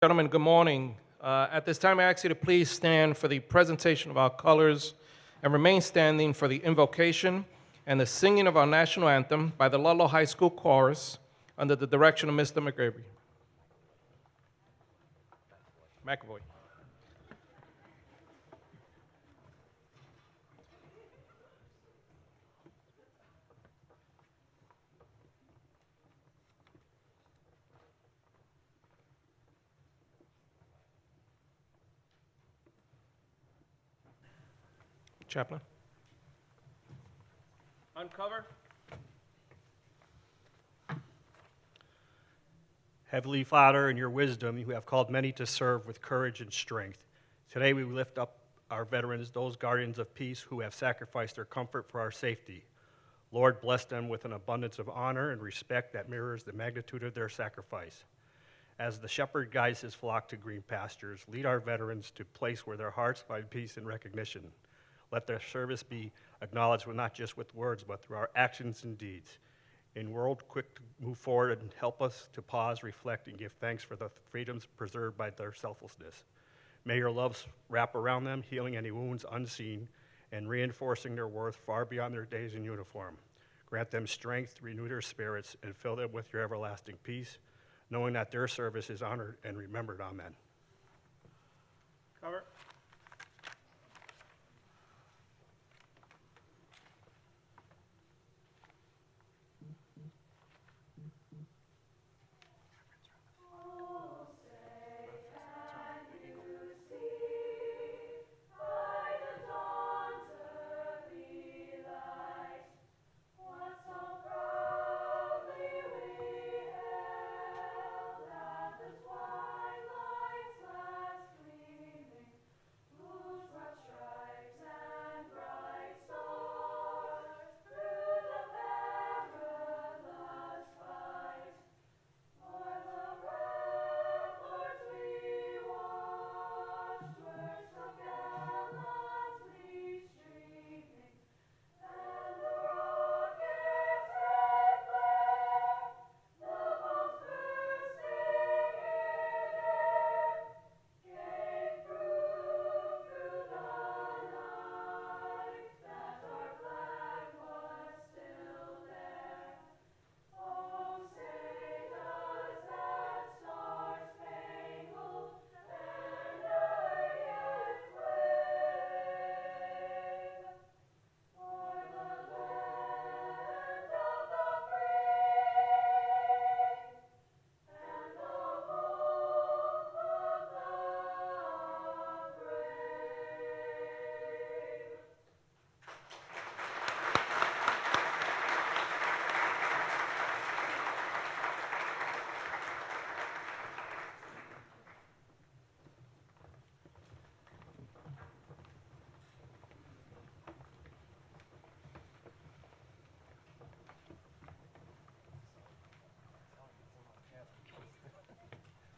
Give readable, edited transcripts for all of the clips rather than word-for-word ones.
Gentlemen, good morning. At this time, I ask you to please stand for the presentation of our colors and remain standing for the invocation and the singing of our national anthem by the Ludlow High School Chorus under the direction of Mr. McAvoy. Chaplain. Uncover. Heavenly Father, in your wisdom, you have called many to serve with courage and strength. Today we lift up our veterans, those guardians of peace who have sacrificed their comfort for our safety. Lord, bless them with an abundance of honor and respect that mirrors the magnitude of their sacrifice. As the shepherd guides his flock to green pastures, lead our veterans to a place where their hearts find peace and recognition. Let their service be acknowledged not just with words, but through our actions and deeds. In a world quick to move forward, and help us to pause, reflect, and give thanks for the freedoms preserved by their selflessness. May your love wrap around them, healing any wounds unseen and reinforcing their worth far beyond their days in uniform. Grant them strength, renew their spirits, and fill them with your everlasting peace, knowing that their service is honored and remembered. Amen. Cover.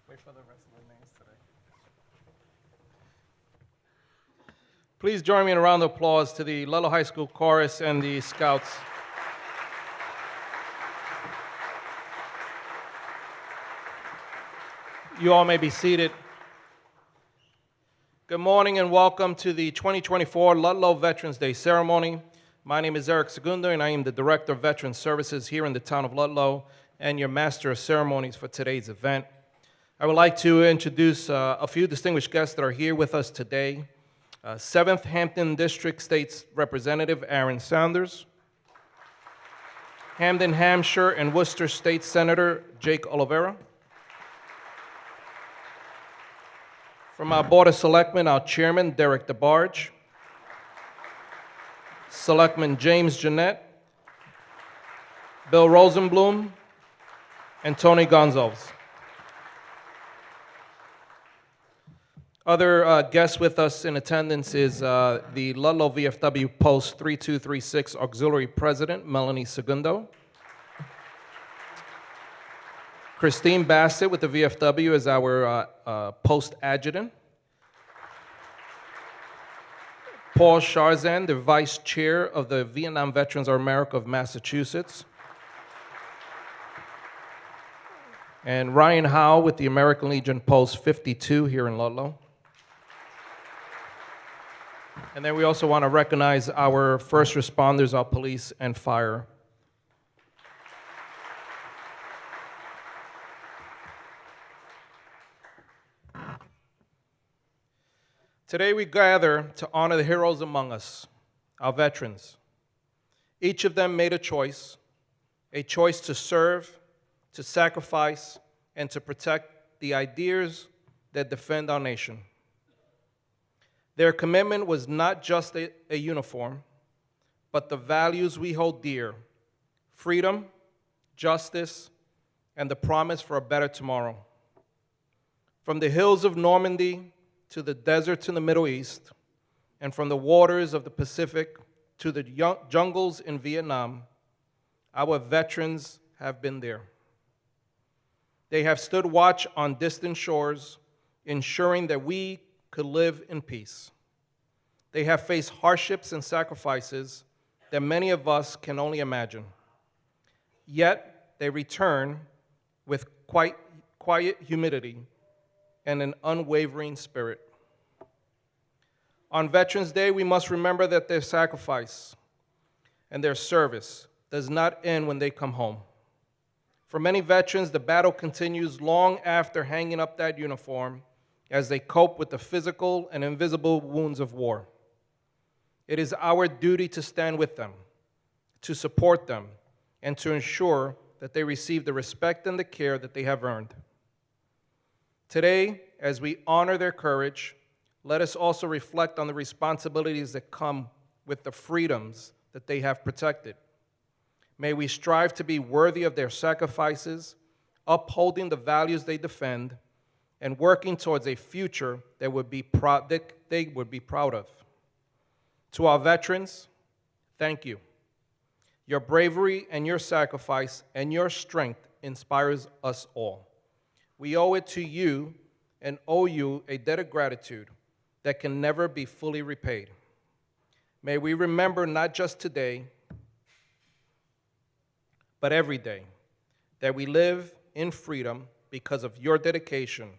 Wait for the rest of the names today. Please join me in a round of applause to the Ludlow High School Chorus and the Scouts. You all may be seated. Good morning and welcome to the 2024 Ludlow Veterans Day ceremony. My name is Eric Segundo and I am the Director of Veterans Services here in the town of Ludlow and your Master of Ceremonies for today's event. I would like to introduce a few distinguished guests that are here with us today. 7th Hampton District State's Representative Aaron Sanders, Hamden, Hampshire, and Worcester State Senator Jake Oliveira. From our Board of Selectmen, our Chairman, Derek DeBarge, Selectman James Jeanette, Bill Rosenblum, and Tony Gonzalez. Other guests with us in attendance is the Ludlow VFW Post 3236 Auxiliary President, Melanie Segundo. Christine Bassett with the VFW is our Post Adjutant. Paul Charzan, the Vice Chair of the Vietnam Veterans of America of Massachusetts. and Ryan Howe with the American Legion Post 52 here in Ludlow. And then we also want to recognize our first responders, our police and fire. Today we gather to honor the heroes among us, our veterans. Each of them made a choice to serve, to sacrifice, and to protect the ideas that defend our nation. Their commitment was not just a uniform, but the values we hold dear: freedom, justice, and the promise for a better tomorrow. From the hills of Normandy to the deserts in the Middle East, and from the waters of the Pacific to the jungles in Vietnam, our veterans have been there. They have stood watch on distant shores, ensuring that we could live in peace. They have faced hardships and sacrifices that many of us can only imagine. Yet they return with quiet humility and an unwavering spirit. On Veterans Day, we must remember that their sacrifice and their service does not end when they come home. For many veterans, the battle continues long after hanging up that uniform as they cope with the physical and invisible wounds of war. It is our duty to stand with them, to support them, and to ensure that they receive the respect and the care that they have earned. Today, as we honor their courage, let us also reflect on the responsibilities that come with the freedoms that they have protected. May we strive to be worthy of their sacrifices, upholding the values they defend, and working towards a future that they would be proud of. To our veterans, thank you. Your bravery and your sacrifice and your strength inspires us all. We owe it to you and owe you a debt of gratitude that can never be fully repaid. May we remember not just today, but every day, that we live in freedom because of your dedication.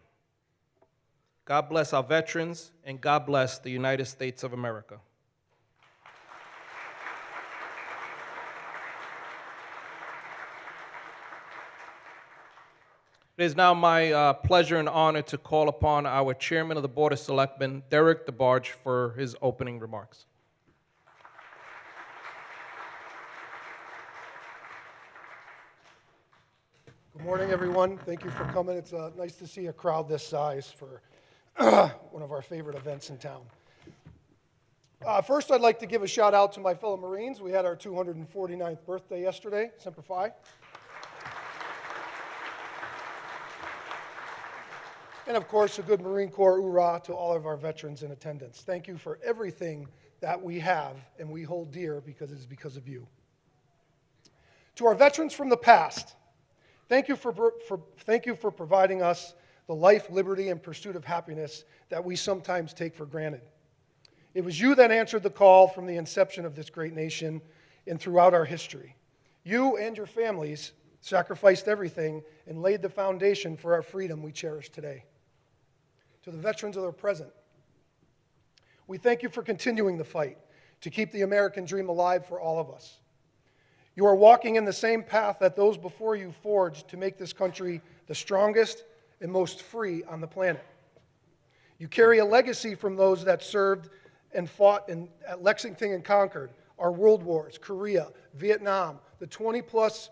God bless our veterans, and God bless the United States of America. It is now my pleasure and honor to call upon our Chairman of the Board of Selectmen, Derek DeBarge, for his opening remarks. Good morning, everyone. Thank you for coming. It's nice to see a crowd this size for one of our favorite events in town. First, I'd like to give a shout out to my fellow Marines. We had our 249th birthday yesterday, Semper Fi. And of course, a good Marine Corps hoorah to all of our veterans in attendance. Thank you for everything that we have and we hold dear, because it is because of you. To our veterans from the past, thank you for providing us the life, liberty, and pursuit of happiness that we sometimes take for granted. It was you that answered the call from the inception of this great nation and throughout our history. You and your families sacrificed everything and laid the foundation for our freedom we cherish today. To the veterans that are present, we thank you for continuing the fight to keep the American dream alive for all of us. You are walking in the same path that those before you forged to make this country the strongest and most free on the planet. You carry a legacy from those that served and fought at Lexington and Concord, our world wars, Korea, Vietnam, the 20-plus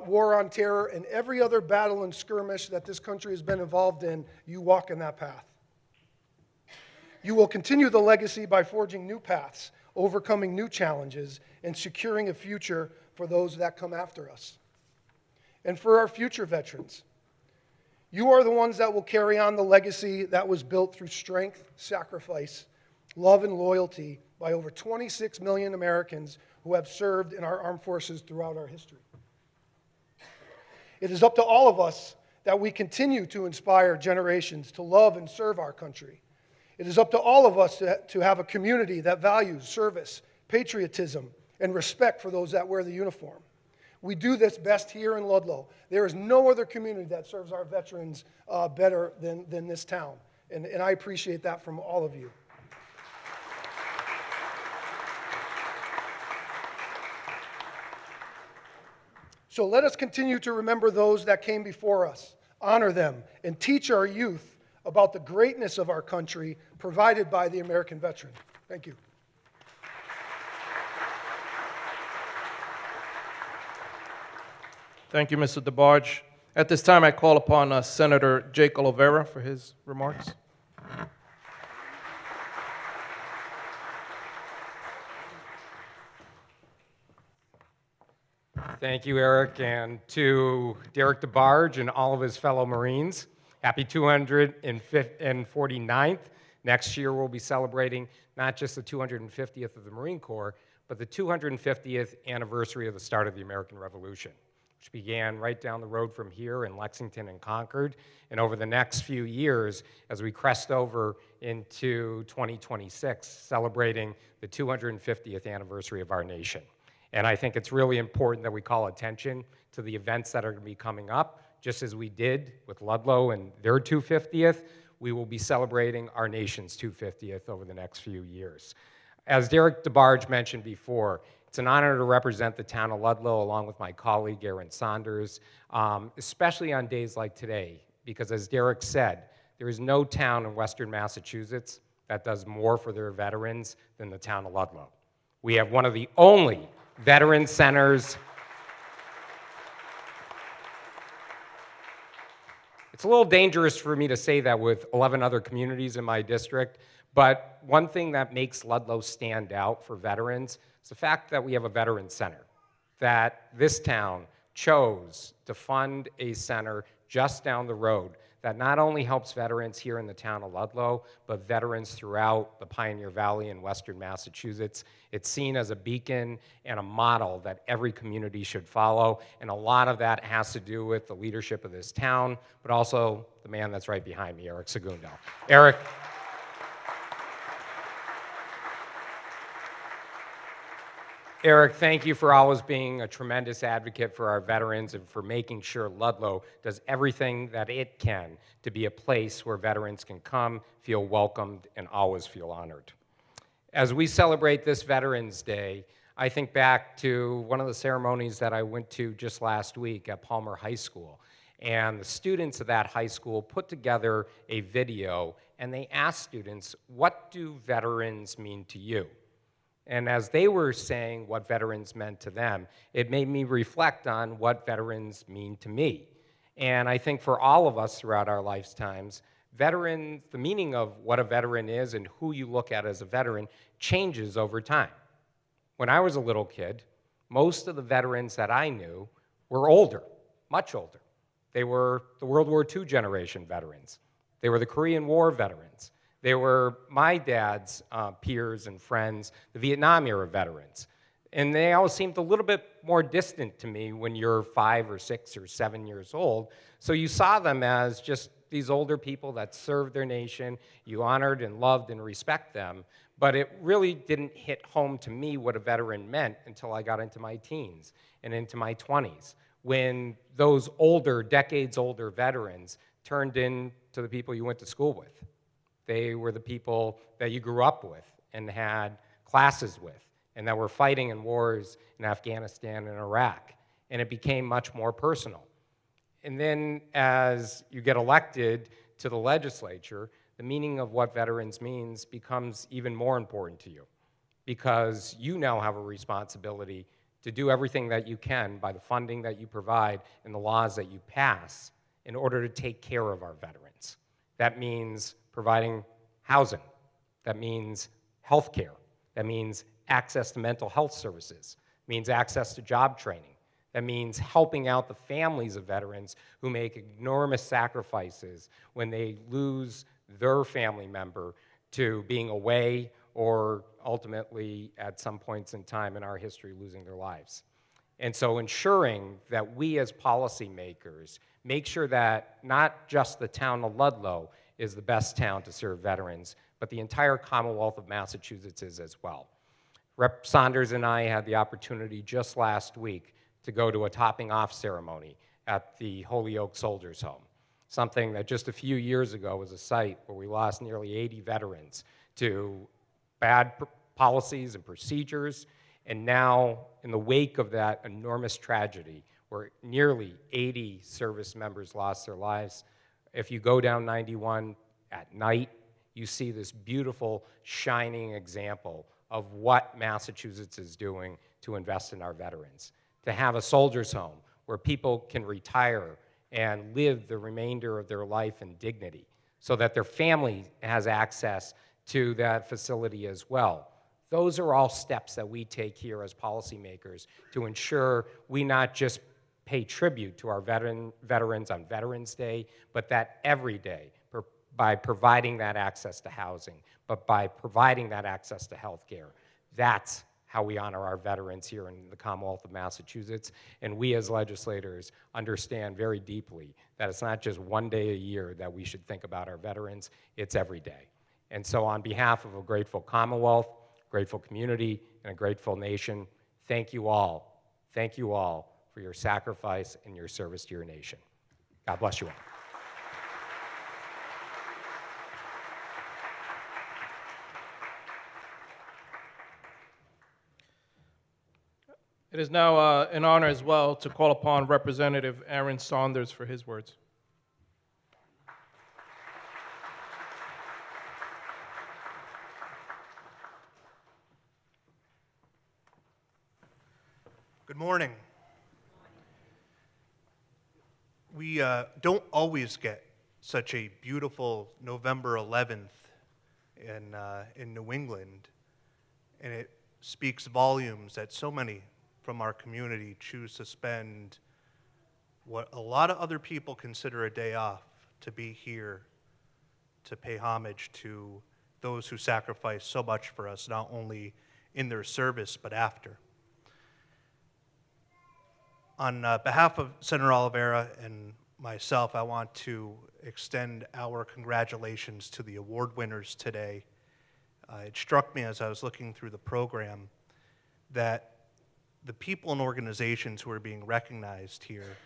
war on terror, and every other battle and skirmish that this country has been involved in. You walk in that path. You will continue the legacy by forging new paths, overcoming new challenges, and securing a future for those that come after us. And for our future veterans, you are the ones that will carry on the legacy that was built through strength, sacrifice, love, and loyalty by over 26 million Americans who have served in our armed forces throughout our history. It is up to all of us that we continue to inspire generations to love and serve our country. It is up to all of us to have a community that values service, patriotism, and respect for those that wear the uniform. We do this best here in Ludlow. There is no other community that serves our veterans better than this town, and I appreciate that from all of you. So let us continue to remember those that came before us, honor them, and teach our youth about the greatness of our country provided by the American veteran. Thank you. Thank you, Mr. DeBarge. At this time, I call upon Senator Jake Oliveira for his remarks. Thank you, Eric, and to Derek DeBarge and all of his fellow Marines. Happy 249th. Next year, we'll be celebrating not just the 250th of the Marine Corps, but the 250th anniversary of the start of the American Revolution, which began right down the road from here in Lexington and Concord. And over the next few years, as we crest over into 2026, celebrating the 250th anniversary of our nation. And I think it's really important that we call attention to the events that are going to be coming up. Just as we did with Ludlow and their 250th, we will be celebrating our nation's 250th over the next few years. As Derek DeBarge mentioned before, it's an honor to represent the town of Ludlow along with my colleague Aaron Saunders, especially on days like today, because as Derek said, there is no town in Western Massachusetts that does more for their veterans than the town of Ludlow. We have one of the only veteran centers. It's a little dangerous for me to say that with 11 other communities in my district, but one thing that makes Ludlow stand out for veterans is the fact that we have a veteran center, that this town chose to fund a center just down the road that not only helps veterans here in the town of Ludlow, but veterans throughout the Pioneer Valley in Western Massachusetts. It's seen as a beacon and a model that every community should follow, and a lot of that has to do with the leadership of this town, but also the man that's right behind me, Eric Segundo. Eric. Eric, thank you for always being a tremendous advocate for our veterans and for making sure Ludlow does everything that it can to be a place where veterans can come, feel welcomed, and always feel honored. As we celebrate this Veterans Day, I think back to one of the ceremonies that I went to just last week at Palmer High School. And the students of that high school put together a video, and they asked students, what do veterans mean to you? And as they were saying what veterans meant to them, it made me reflect on what veterans mean to me. And I think for all of us throughout our lifetimes, the meaning of what a veteran is and who you look at as a veteran changes over time. When I was a little kid, most of the veterans that I knew were older, much older. They were the World War II generation veterans. They were the Korean War veterans. They were my dad's peers and friends, the Vietnam era veterans. And they always seemed a little bit more distant to me when you're 5 or 6 or 7 years old. So you saw them as just these older people that served their nation. You honored and loved and respect them. But it really didn't hit home to me what a veteran meant until I got into my teens and into my 20s, when those older, decades older veterans turned into the people you went to school with. They were the people that you grew up with and had classes with, and that were fighting in wars in Afghanistan and Iraq. And it became much more personal. And then as you get elected to the legislature, the meaning of what veterans means becomes even more important to you, because you now have a responsibility to do everything that you can by the funding that you provide and the laws that you pass in order to take care of our veterans. That means providing housing. That means health care. That means access to mental health services. It means access to job training. That means helping out the families of veterans who make enormous sacrifices when they lose their family member to being away or ultimately at some points in time in our history losing their lives. And so ensuring that we as policymakers make sure that not just the town of Ludlow is the best town to serve veterans, but the entire Commonwealth of Massachusetts is as well. Rep. Saunders and I had the opportunity just last week to go to a topping off ceremony at the Holyoke Soldiers Home, something that just a few years ago was a site where we lost nearly 80 veterans to bad policies and procedures. And now, in the wake of that enormous tragedy, where nearly 80 service members lost their lives, if you go down 91 at night, you see this beautiful, shining example of what Massachusetts is doing to invest in our veterans. To have a soldier's home where people can retire and live the remainder of their life in dignity so that their family has access to that facility as well. Those are all steps that we take here as policymakers to ensure we not just pay tribute to our veterans on Veterans Day, but that every day, by providing that access to housing, but by providing that access to health care. That's how we honor our veterans here in the Commonwealth of Massachusetts. And we as legislators understand very deeply that it's not just one day a year that we should think about our veterans, it's every day. And so on behalf of a grateful Commonwealth, grateful community, and a grateful nation, thank you all for your sacrifice and your service to your nation. God bless you all. It is now an honor as well to call upon Representative Aaron Saunders for his words. Good morning. We don't always get such a beautiful November 11th in New England, and it speaks volumes that so many from our community choose to spend what a lot of other people consider a day off to be here to pay homage to those who sacrifice so much for us, not only in their service, but after. On behalf of Senator Oliveira and myself, I want to extend our congratulations to the award winners today. It struck me as I was looking through the program that the people and organizations who are being recognized here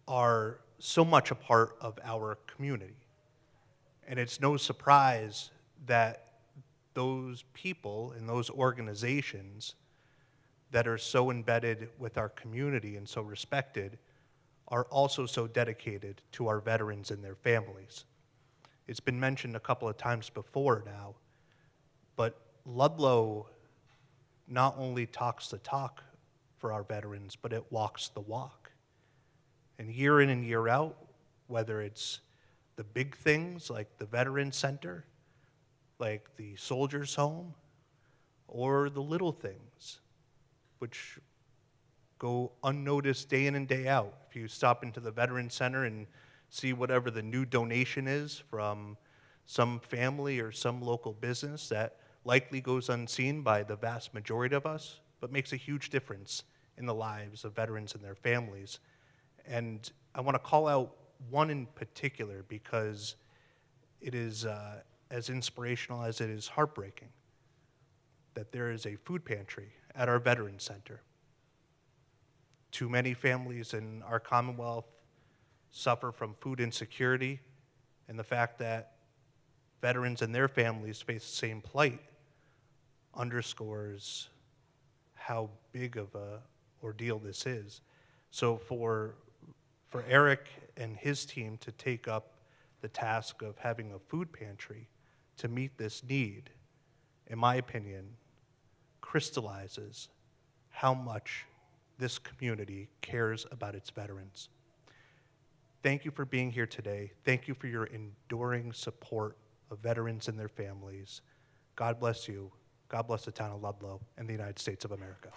are so much a part of our community. And it's no surprise that those people and those organizations that are so embedded with our community and so respected are also so dedicated to our veterans and their families. It's been mentioned a couple of times before now, but Ludlow not only talks the talk for our veterans, but it walks the walk. And year in and year out, whether it's the big things like the Veterans Center, like the Soldiers Home, or the little things, which go unnoticed day in and day out. If you stop into the Veterans Center and see whatever the new donation is from some family or some local business that likely goes unseen by the vast majority of us, but makes a huge difference in the lives of veterans and their families. And I want to call out one in particular because it is as inspirational as it is heartbreaking that there is a food pantry at our Veterans Center. Too many families in our Commonwealth suffer from food insecurity and the fact that veterans and their families face the same plight underscores how big of a ordeal this is. So for Eric and his team to take up the task of having a food pantry to meet this need, in my opinion, crystallizes how much this community cares about its veterans. Thank you for being here today. Thank you for your enduring support of veterans and their families. God bless you. God bless the town of Ludlow and the United States of America.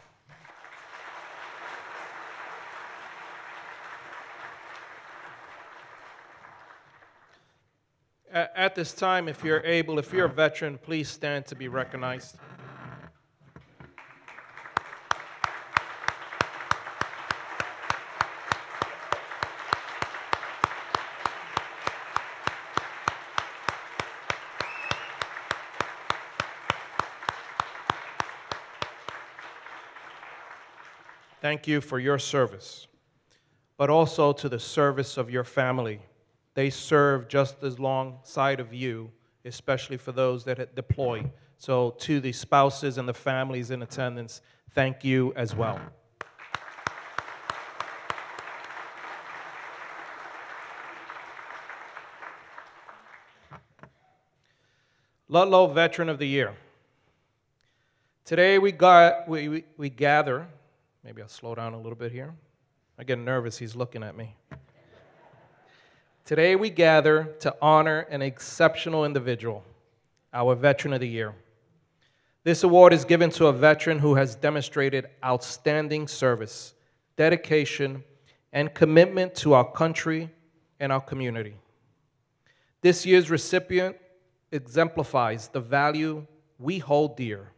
At this time, if you're able, if you're a veteran, please stand to be recognized. Thank you for your service, but also to the service of your family. They serve just as alongside of you, especially for those that deploy. So to the spouses and the families in attendance, thank you as well. Ludlow Veteran of the Year. Today we gather, maybe I'll slow down a little bit here. I get nervous, he's looking at me. Today we gather to honor an exceptional individual, our Veteran of the Year. This award is given to a veteran who has demonstrated outstanding service, dedication, and commitment to our country and our community. This year's recipient exemplifies the value we hold dear: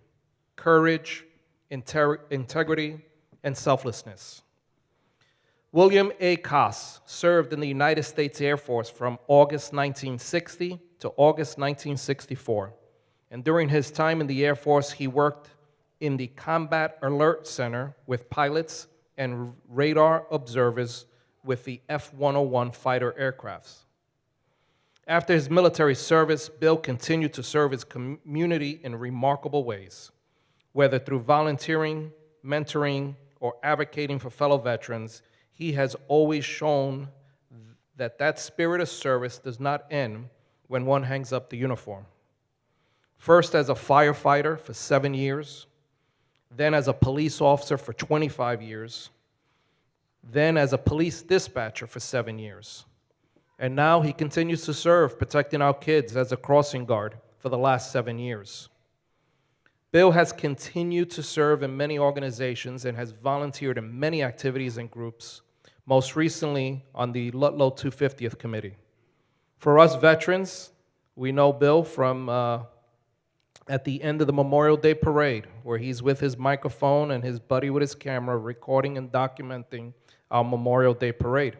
courage, integrity, and selflessness. William A. Koss served in the United States Air Force from August 1960 to August 1964. And during his time in the Air Force, he worked in the Combat Alert Center with pilots and radar observers with the F-101 fighter aircrafts. After his military service, Bill continued to serve his community in remarkable ways, whether through volunteering, mentoring, or advocating for fellow veterans. He has always shown that spirit of service does not end when one hangs up the uniform. First as a firefighter for 7 years, then as a police officer for 25 years, then as a police dispatcher for 7 years. And now he continues to serve, protecting our kids as a crossing guard for the last 7 years. Bill has continued to serve in many organizations and has volunteered in many activities and groups, most recently on the Ludlow 250th Committee. For us veterans, we know Bill from at the end of the Memorial Day Parade, where he's with his microphone and his buddy with his camera recording and documenting our Memorial Day Parade.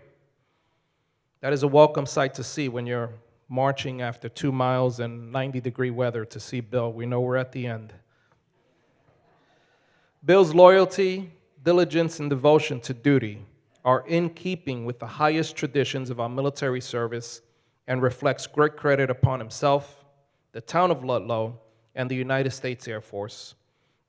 That is a welcome sight to see when you're marching after 2 miles and 90-degree weather to see Bill. We know we're at the end. Bill's loyalty, diligence, and devotion to duty are in keeping with the highest traditions of our military service and reflects great credit upon himself, the town of Ludlow, and the United States Air Force.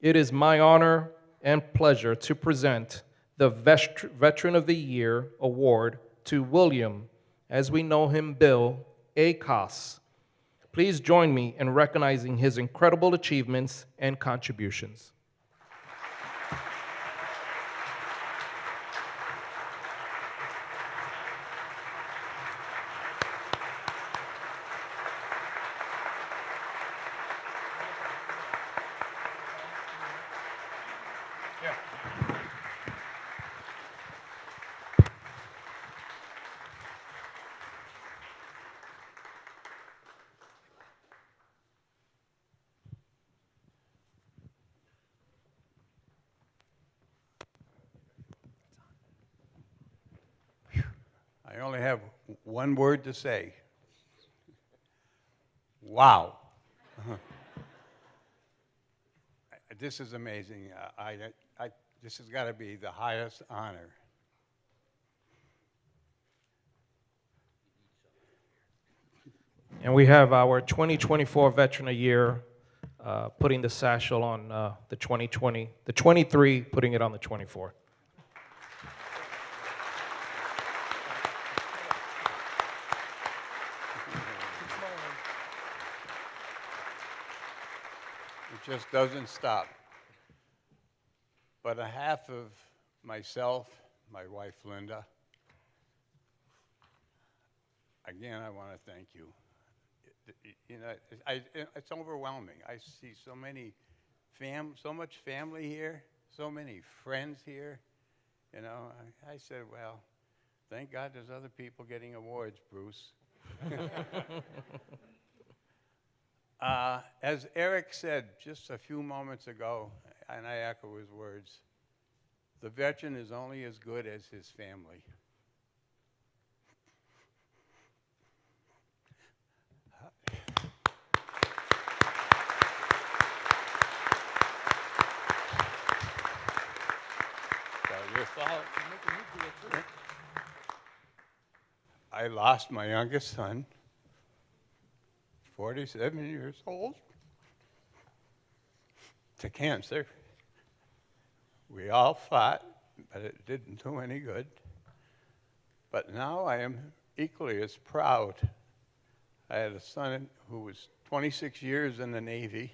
It is my honor and pleasure to present the Veteran of the Year Award to William, as we know him, Bill A. Koss. Please join me in recognizing his incredible achievements and contributions. I only have one word to say. Wow. This is amazing. This has got to be the highest honor. And we have our 2024 Veteran of the Year putting the satchel on the 2020, the 23 putting it on the 24. It just doesn't stop. But on behalf of myself, my wife Linda, again, I want to thank you. You know, it's overwhelming. I see so many so much family here, so many friends here. You know, I said, well, thank God there's other people getting awards, Bruce. As Eric said just a few moments ago, and I echo his words, the veteran is only as good as his family. I lost my youngest son, 47 years old, to cancer. We all fought, but it didn't do any good. But now I am equally as proud. I had a son who was 26 years in the Navy.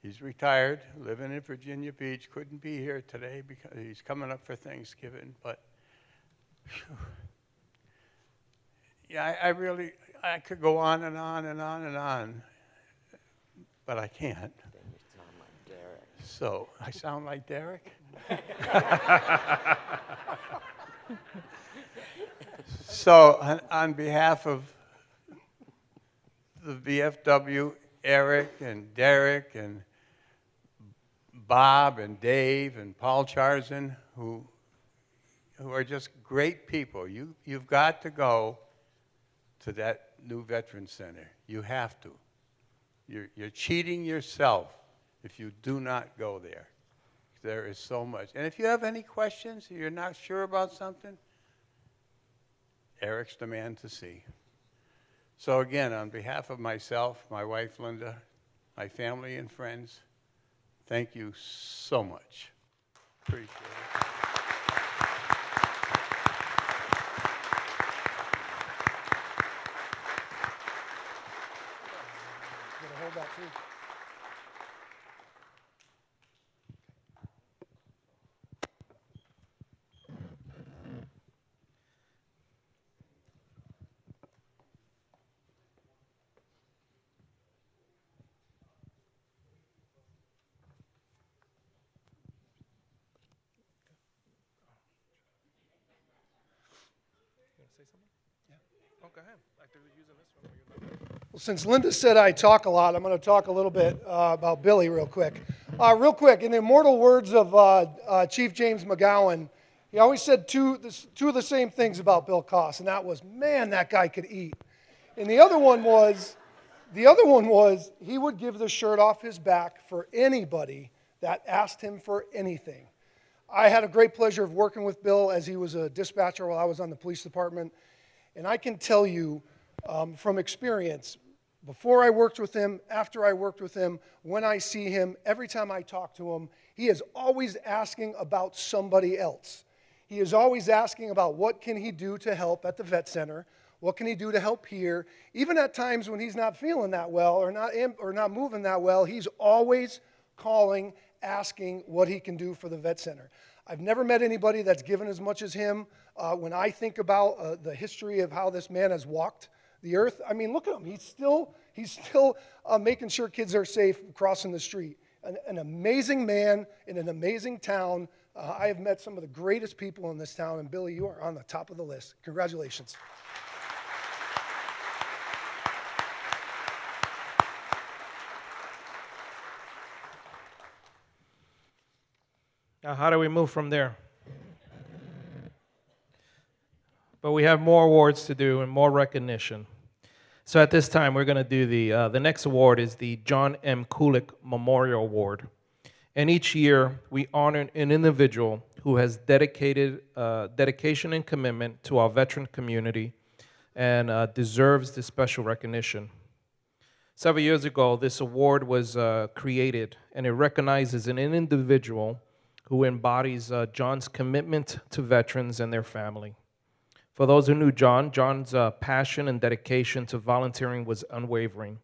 He's retired, living in Virginia Beach. Couldn't be here today because he's coming up for Thanksgiving. But whew, yeah, I could go on and on and on and on, but I can't. So I sound like Derek? So on behalf of the VFW, Eric and Derek and Bob and Dave and Paul Charzan, who are just great people. You've got to go to that new Veterans Center. You have to. You're cheating yourself if you do not go there. There is so much. And if you have any questions, you're not sure about something, Eric's the man to see. So again, on behalf of myself, my wife Linda, my family and friends, thank you so much. Appreciate it. Gonna hold that too. Well, since Linda said I talk a lot, I'm going to talk a little bit about Billy real quick. Real quick, in the immortal words of Chief James McGowan, he always said two of the same things about Bill Koss, and that was, man, that guy could eat. And the other one was he would give the shirt off his back for anybody that asked him for anything. I had a great pleasure of working with Bill as he was a dispatcher while I was on the police department. And I can tell you from experience, before I worked with him, after I worked with him, when I see him, every time I talk to him, he is always asking about somebody else. He is always asking about what can he do to help at the vet center, what can he do to help here. Even at times when he's not feeling that well or not moving that well, he's always calling, asking what he can do for the vet center. I've never met anybody that's given as much as him. When I think about the history of how this man has walked the earth, I mean, look at him. He's still making sure kids are safe crossing the street. An amazing man in an amazing town. I have met some of the greatest people in this town, and Billy, you are on the top of the list. Congratulations. Now, how do we move from there? But we have more awards to do and more recognition. So at this time, we're going to do the next award is the John M. Kulik Memorial Award. And each year, we honor an individual who has dedication and commitment to our veteran community and deserves this special recognition. Several years ago, this award was created, and it recognizes an individual who embodies John's commitment to veterans and their family. For those who knew John's passion and dedication to volunteering was unwavering.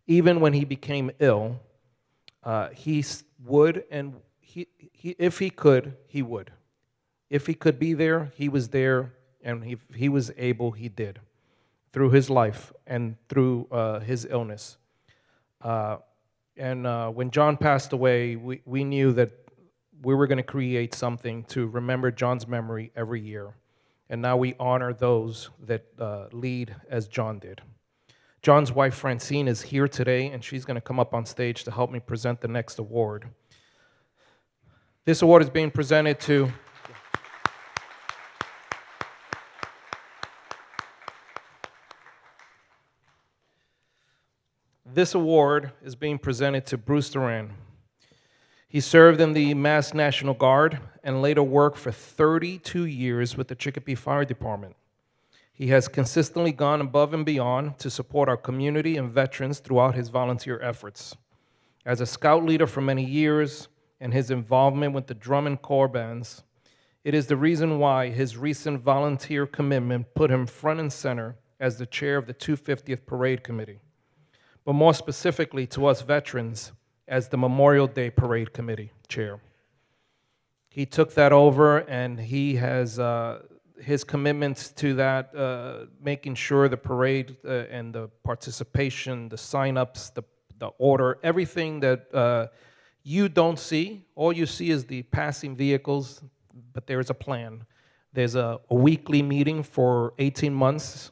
Even when he became ill, he would, and if he could, he would. If he could be there, he was there, and if he was able, he did, through his life and through his illness. When John passed away, we knew that we were going to create something to remember John's memory every year. And now we honor those that lead as John did. John's wife, Francine, is here today, and she's going to come up on stage to help me present the next award. This award is being presented to Bruce Duran. He served in the Mass National Guard and later worked for 32 years with the Chicopee Fire Department. He has consistently gone above and beyond to support our community and veterans throughout his volunteer efforts. As a scout leader for many years and his involvement with the drum and corps bands, it is the reason why his recent volunteer commitment put him front and center as the chair of the 250th Parade Committee, but more specifically to us veterans as the Memorial Day Parade Committee chair. He took that over, and he has his commitments to that, making sure the parade and the participation, the sign-ups, the order, everything that you don't see. All you see is the passing vehicles, but there's a plan. There's a weekly meeting for 18 months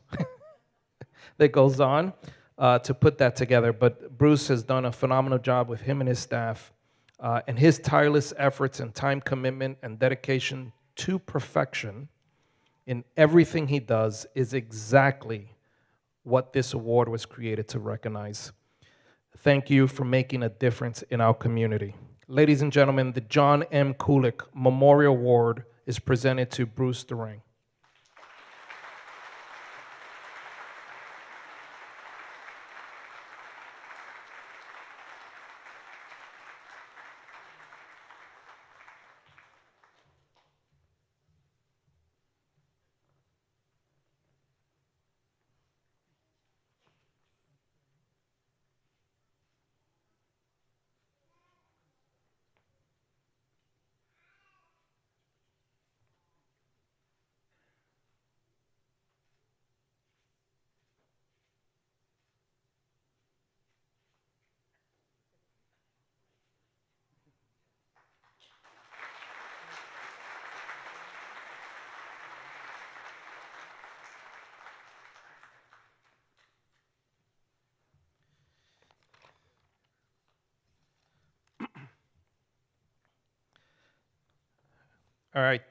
that goes on to put that together. But Bruce has done a phenomenal job with him and his staff, and his tireless efforts and time commitment and dedication to perfection in everything he does is exactly what this award was created to recognize. Thank you for making a difference in our community. Ladies and gentlemen, the John M. Kulik Memorial Award is presented to Bruce Durang. All right.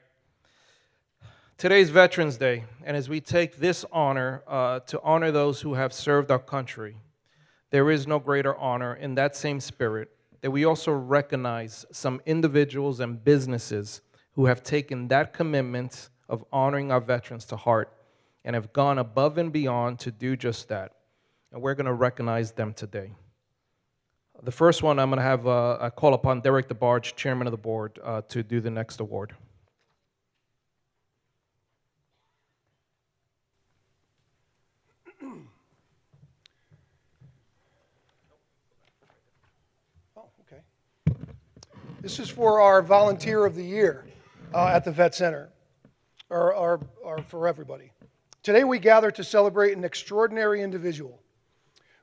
Today's Veterans Day, and as we take this honor to honor those who have served our country, there is no greater honor in that same spirit that we also recognize some individuals and businesses who have taken that commitment of honoring our veterans to heart and have gone above and beyond to do just that. And we're going to recognize them today. The first one, I'm going to have I call upon Derek DeBarge, Chairman of the Board, to do the next award. This is for our Volunteer of the Year at the Vet Center, or for everybody. Today we gather to celebrate an extraordinary individual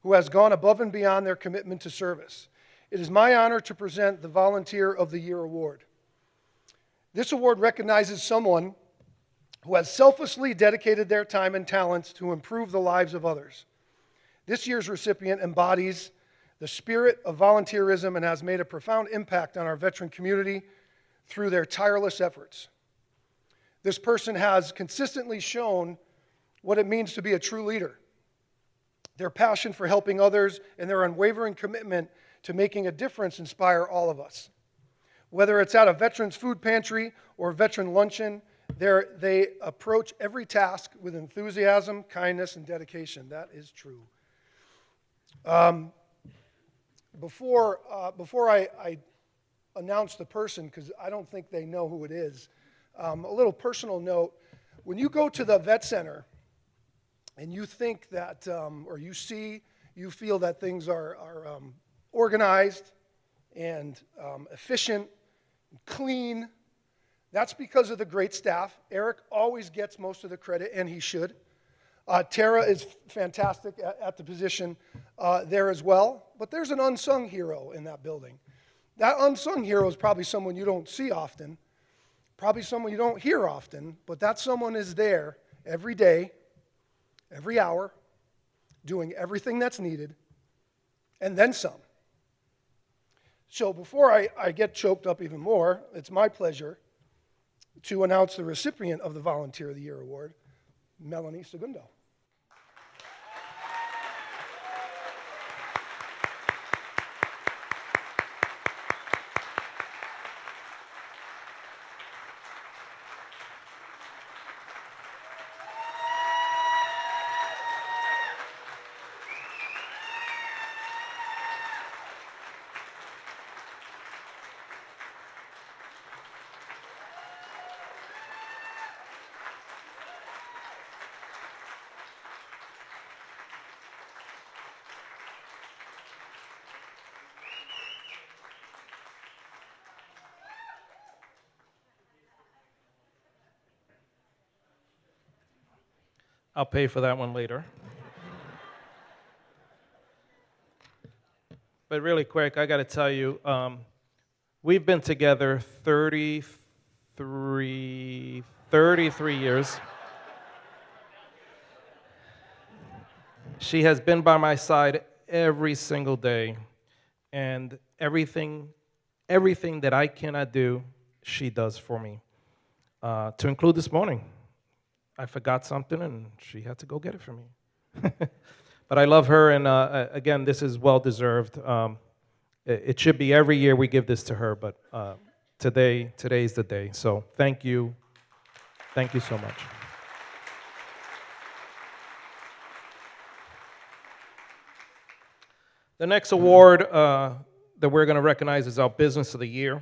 who has gone above and beyond their commitment to service. It is my honor to present the Volunteer of the Year Award. This award recognizes someone who has selflessly dedicated their time and talents to improve the lives of others. This year's recipient embodies the spirit of volunteerism and has made a profound impact on our veteran community through their tireless efforts. This person has consistently shown what it means to be a true leader. Their passion for helping others and their unwavering commitment to making a difference inspire all of us. Whether it's at a veterans food pantry or veteran luncheon, they approach every task with enthusiasm, kindness, and dedication. That is true. Before I announce the person, because I don't think they know who it is, a little personal note. When you go to the vet center and you think that, or you feel that things are organized and efficient, and clean, that's because of the great staff. Eric always gets most of the credit, and he should. Tara is fantastic at the position there as well, but there's an unsung hero in that building. That unsung hero is probably someone you don't see often, probably someone you don't hear often, but that someone is there every day, every hour, doing everything that's needed, and then some. So before I get choked up even more, it's my pleasure to announce the recipient of the Volunteer of the Year Award, Melanie Segundo. I'll pay for that one later. But really quick, I got to tell you, we've been together 33 years. She has been by my side every single day, and everything that I cannot do, she does for me. To include this morning, I forgot something, and she had to go get it for me. But I love her, and again, this is well-deserved. It should be every year we give this to her, but today's the day. So thank you. Thank you so much. The next award that we're going to recognize is our Business of the Year.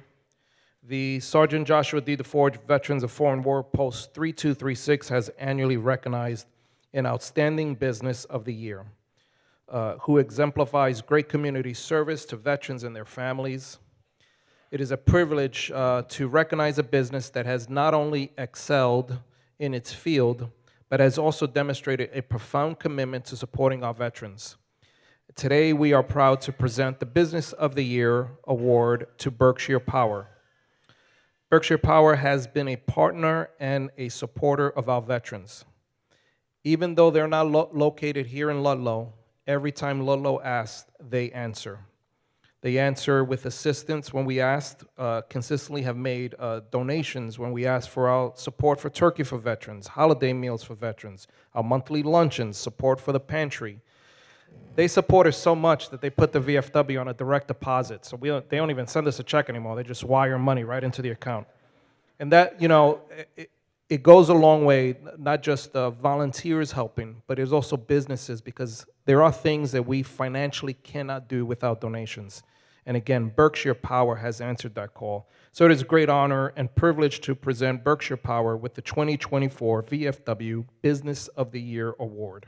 The Sergeant Joshua D. DeForge Veterans of Foreign War Post 3236 has annually recognized an outstanding business of the year, who exemplifies great community service to veterans and their families. It is a privilege to recognize a business that has not only excelled in its field, but has also demonstrated a profound commitment to supporting our veterans. Today, we are proud to present the Business of the Year award to Berkshire Power. Berkshire Power has been a partner and a supporter of our veterans. Even though they're not located here in Ludlow, every time Ludlow asks, they answer. They answer with assistance when we asked, consistently have made donations when we asked for our support for turkey for veterans, holiday meals for veterans, our monthly luncheons, support for the pantry. They support us so much that they put the VFW on a direct deposit. So they don't even send us a check anymore. They just wire money right into the account. And that, it goes a long way, not just volunteers helping, but there's also businesses, because there are things that we financially cannot do without donations. And again, Berkshire Power has answered that call. So it is a great honor and privilege to present Berkshire Power with the 2024 VFW Business of the Year Award.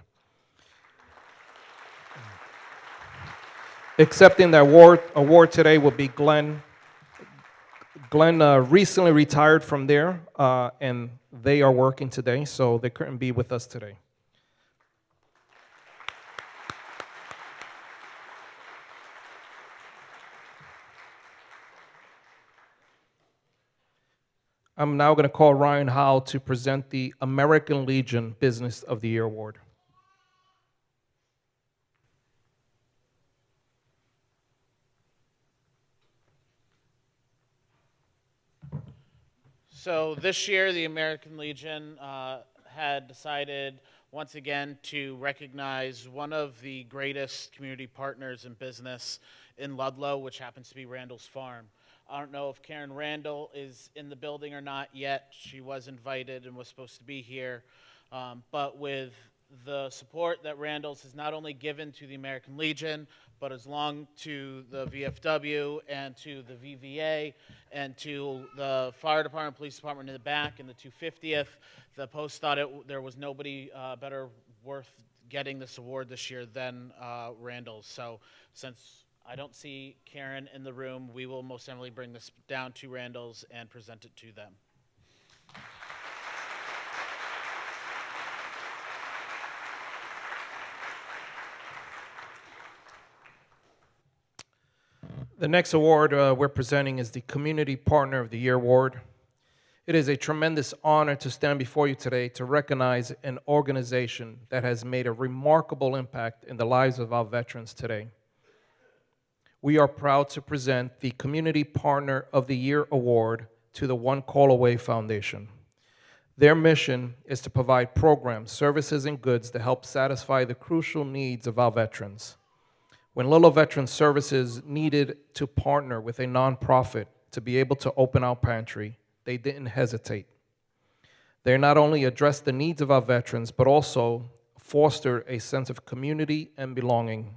Accepting the award today will be Glenn. Glenn recently retired from there, and they are working today, so they couldn't be with us today. I'm now going to call Ryan Howell to present the American Legion Business of the Year Award. So this year, the American Legion had decided once again to recognize one of the greatest community partners in business in Ludlow, which happens to be Randall's Farm. I don't know if Karen Randall is in the building or not yet. She was invited and was supposed to be here. But with the support that Randall's has not only given to the American Legion, but has longed to the VFW and to the VVA and to the fire department, police department in the back, and the 250th. The Post thought there was nobody better worth getting this award this year than Randall's. So since I don't see Karen in the room, we will most definitely bring this down to Randall's and present it to them. The next award we're presenting is the Community Partner of the Year Award. It is a tremendous honor to stand before you today to recognize an organization that has made a remarkable impact in the lives of our veterans today. We are proud to present the Community Partner of the Year Award to the One Call Away Foundation. Their mission is to provide programs, services, and goods to help satisfy the crucial needs of our veterans. When Ludlow Veterans Services needed to partner with a nonprofit to be able to open our pantry, they didn't hesitate. They not only addressed the needs of our veterans, but also fostered a sense of community and belonging.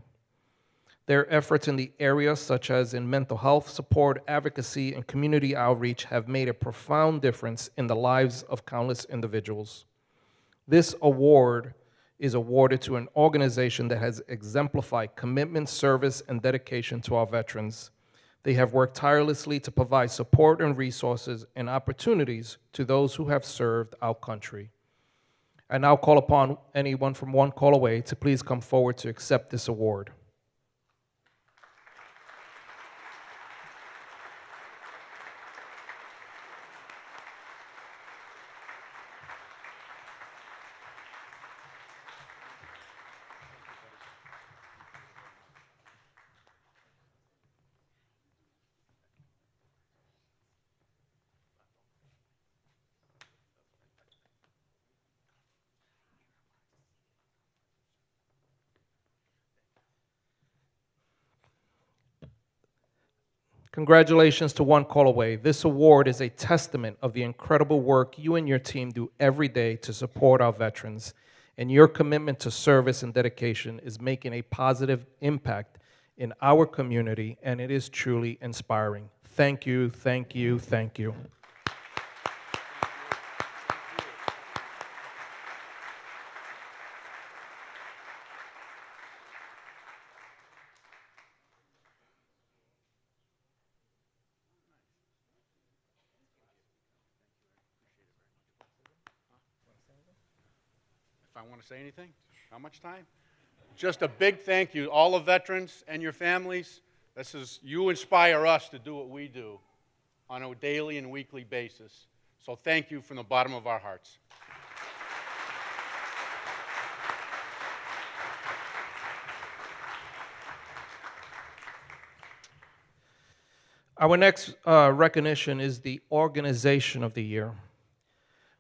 Their efforts in the areas such as in mental health support, advocacy, and community outreach have made a profound difference in the lives of countless individuals. This award is awarded to an organization that has exemplified commitment, service, and dedication to our veterans. They have worked tirelessly to provide support and resources and opportunities to those who have served our country. I now call upon anyone from One Call Away to please come forward to accept this award. Congratulations to One Call Away. This award is a testament of the incredible work you and your team do every day to support our veterans, and your commitment to service and dedication is making a positive impact in our community, and it is truly inspiring. Thank you, thank you, thank you. If I want to say anything? How much time? Just a big thank you, all the veterans and your families. You inspire us to do what we do on a daily and weekly basis. So thank you from the bottom of our hearts. Our next recognition is the Organization of the Year.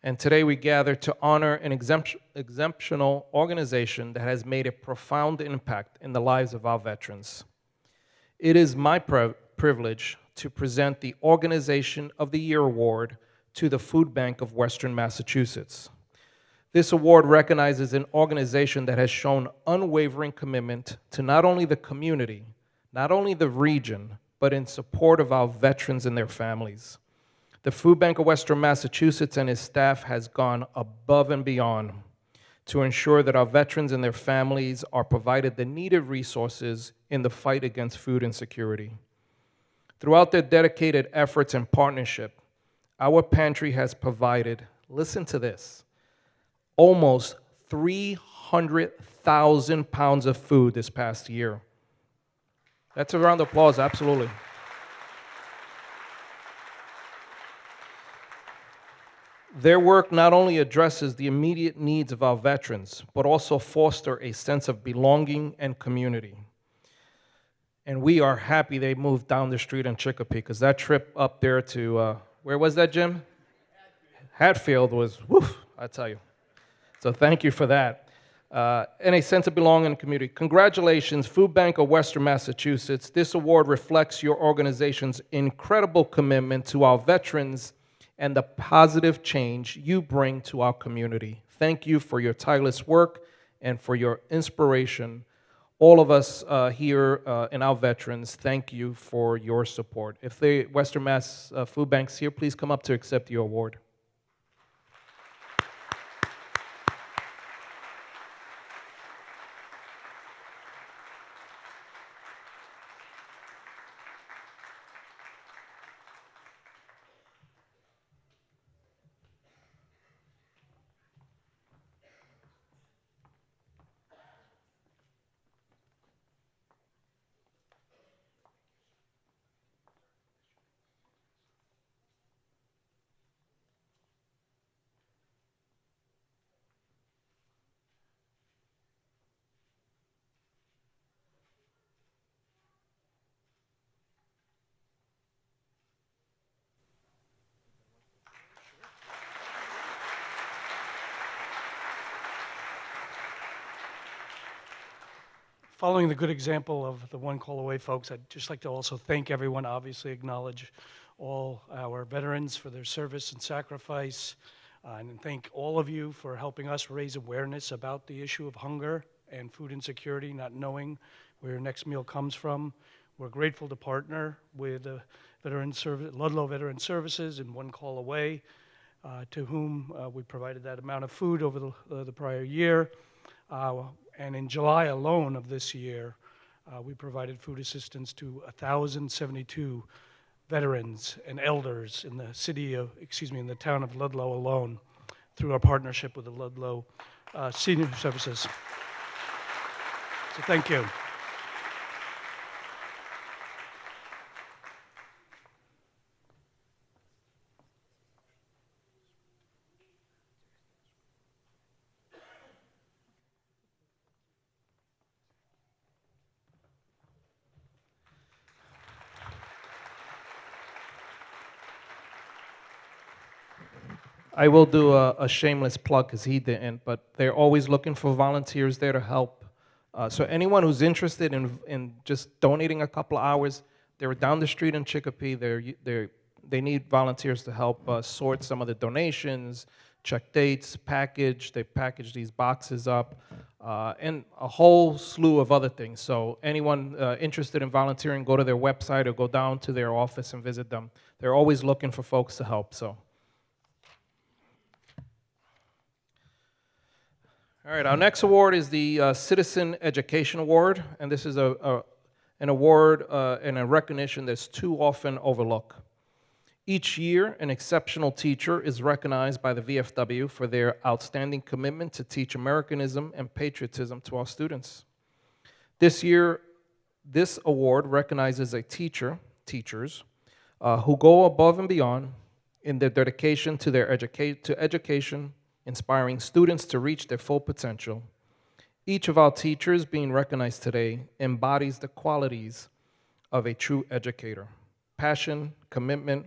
And today we gather to honor an exceptional organization that has made a profound impact in the lives of our veterans. It is my privilege to present the Organization of the Year Award to the Food Bank of Western Massachusetts. This award recognizes an organization that has shown unwavering commitment to not only the community, not only the region, but in support of our veterans and their families. The Food Bank of Western Massachusetts and its staff has gone above and beyond to ensure that our veterans and their families are provided the needed resources in the fight against food insecurity. Throughout their dedicated efforts and partnership, our pantry has provided, listen to this, almost 300,000 pounds of food this past year. That's a round of applause, absolutely. Their work not only addresses the immediate needs of our veterans, but also foster a sense of belonging and community. And we are happy they moved down the street in Chicopee, because that trip up there to, where was that, Jim? Hatfield was, woof, I tell you. So thank you for that. And a sense of belonging in the community. Congratulations, Food Bank of Western Massachusetts. This award reflects your organization's incredible commitment to our veterans and the positive change you bring to our community. Thank you for your tireless work and for your inspiration. All of us here and our veterans, thank you for your support. If the Western Mass Food Bank's here, please come up to accept your award. Following the good example of the One Call Away folks, I'd just like to also thank everyone, obviously acknowledge all our veterans for their service and sacrifice, and thank all of you for helping us raise awareness about the issue of hunger and food insecurity, not knowing where your next meal comes from. We're grateful to partner with Ludlow Veteran Services and One Call Away, to whom we provided that amount of food over the prior year. And in July alone of this year, we provided food assistance to 1,072 veterans and elders in the town of Ludlow alone. through our partnership with the Ludlow Senior Services. So thank you. I will do a shameless plug because he didn't, but they're always looking for volunteers there to help. So anyone who's interested in just donating a couple of hours, they're down the street in Chicopee. They need volunteers to help sort some of the donations, check dates, they package these boxes up, and a whole slew of other things. So anyone interested in volunteering, go to their website or go down to their office and visit them. They're always looking for folks to help. So. All right, our next award is the Citizen Education Award, and this is an award and a recognition that's too often overlooked. Each year, an exceptional teacher is recognized by the VFW for their outstanding commitment to teach Americanism and patriotism to our students. This year, this award recognizes teachers who go above and beyond in their dedication to their education, inspiring students to reach their full potential. Each of our teachers being recognized today embodies the qualities of a true educator: passion, commitment,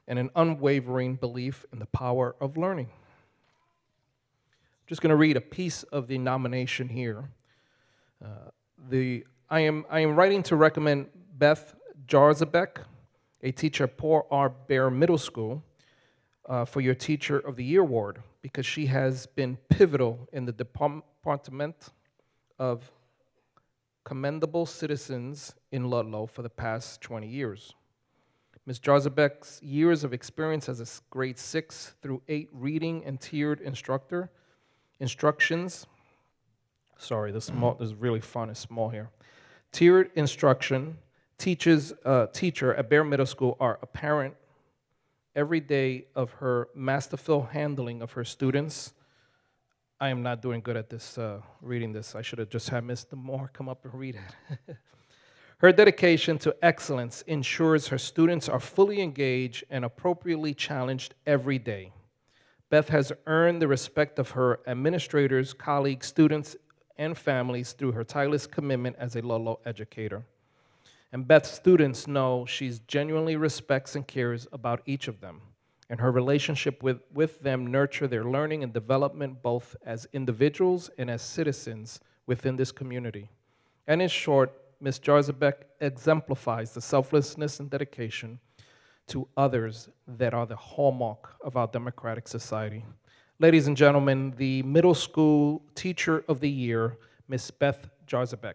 and an unwavering belief in the power of learning. I'm just going to read a piece of the nomination here. I am writing to recommend Beth Jarzabek, a teacher at Port R. Bear Middle School, for your Teacher of the Year award, because she has been pivotal in the Department of Commendable Citizens in Ludlow for the past 20 years. Ms. Jarzabek's years of experience as a grade 6 through 8 reading and tiered instructions. Sorry, this is really fun, it's small here. Tiered instruction teacher at Bear Middle School are apparent every day of her masterful handling of her students. I am not doing good at this, reading this. I should have just had Mr. Moore come up and read it. Her dedication to excellence ensures her students are fully engaged and appropriately challenged every day. Beth has earned the respect of her administrators, colleagues, students, and families through her tireless commitment as a Ludlow educator. And Beth's students know she genuinely respects and cares about each of them, and her relationship with them nurture their learning and development both as individuals and as citizens within this community. And in short, Ms. Jarzabek exemplifies the selflessness and dedication to others that are the hallmark of our democratic society. Ladies and gentlemen, the Middle School Teacher of the Year, Ms. Beth Jarzabek.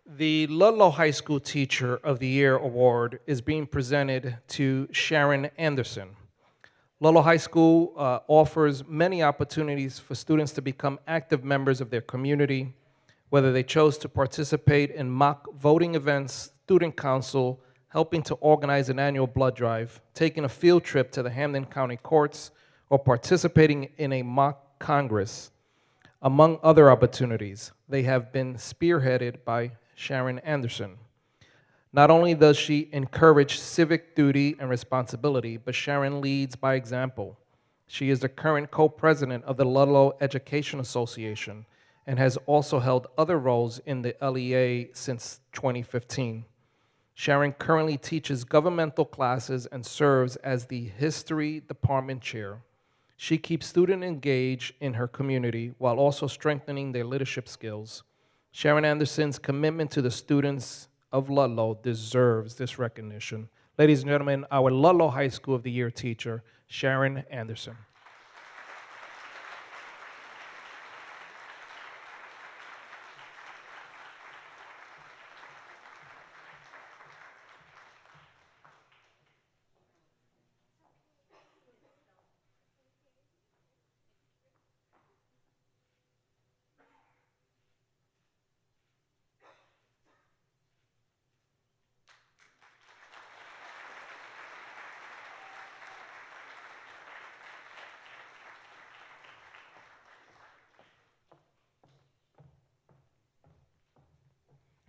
The Ludlow High School Teacher of the Year Award is being presented to Sharon Anderson. Ludlow High School offers many opportunities for students to become active members of their community, whether they chose to participate in mock voting events, student council, helping to organize an annual blood drive, taking a field trip to the Hampden County Courts, or participating in a mock Congress. Among other opportunities, they have been spearheaded by Sharon Anderson. Not only does she encourage civic duty and responsibility, but Sharon leads by example. She is the current co-president of the Ludlow Education Association and has also held other roles in the LEA since 2015. Sharon currently teaches governmental classes and serves as the History Department Chair. She keeps students engaged in her community while also strengthening their leadership skills. Sharon Anderson's commitment to the students of Ludlow deserves this recognition. Ladies and gentlemen, our Ludlow High School of the Year teacher, Sharon Anderson.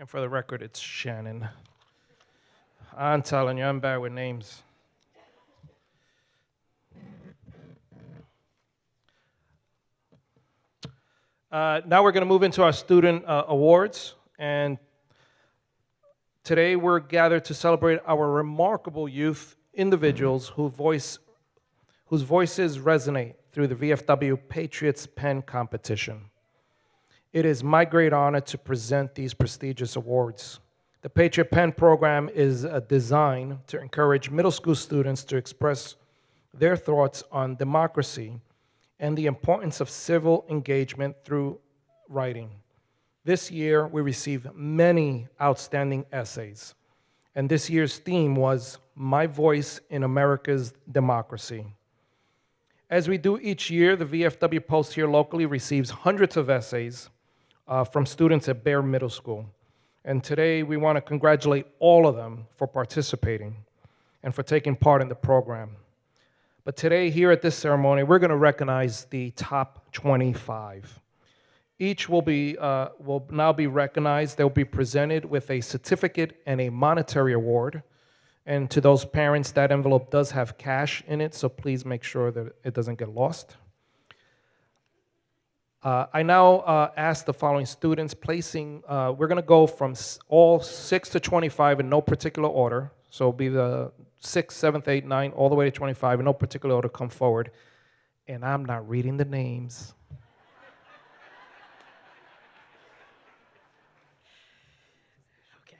And for the record, it's Shannon. I'm telling you, I'm bad with names. Now we're going to move into our student awards. And today we're gathered to celebrate our remarkable youth individuals whose voices resonate through the VFW Patriots Pen Competition. It is my great honor to present these prestigious awards. The Patriot Pen program is designed to encourage middle school students to express their thoughts on democracy and the importance of civil engagement through writing. This year, we received many outstanding essays, and this year's theme was My Voice in America's Democracy. As we do each year, the VFW Post here locally receives hundreds of essays from students at Bear Middle School. And today we want to congratulate all of them for participating and for taking part in the program. But today, here at this ceremony, we're going to recognize the top 25. Each will now be recognized. They'll be presented with a certificate and a monetary award. And to those parents, that envelope does have cash in it, so please make sure that it doesn't get lost. I now ask the following students placing, we're going to go from all 6 to 25 in no particular order. So it'll be the 6th, 7th, 8th, 9th, all the way to 25 in no particular order, come forward. And I'm not reading the names. Okay.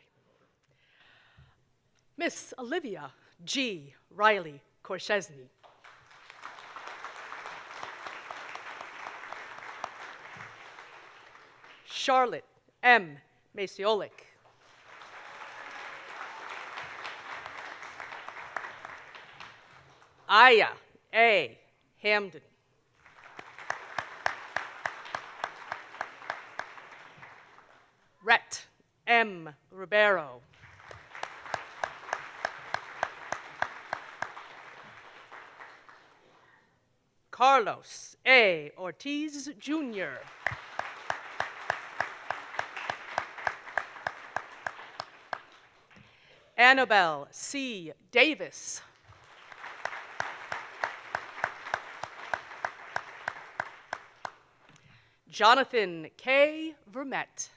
Miss Olivia G. Riley Korchesny. Charlotte M. Maciolik. Aya A. Hamden. Rhett M. Ribeiro. Carlos A. Ortiz Jr. Annabelle C. Davis. Jonathan K. Vermette.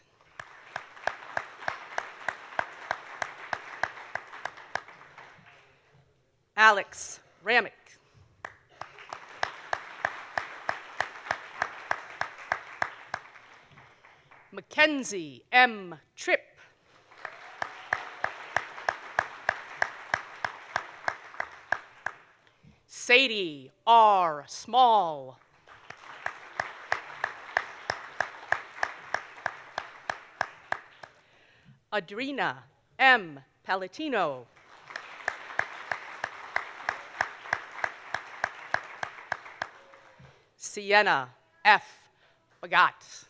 Alex Ramick. Mackenzie M. Tripp. Sadie R. Small. Adrina M. Palatino. Sienna F. Bagat.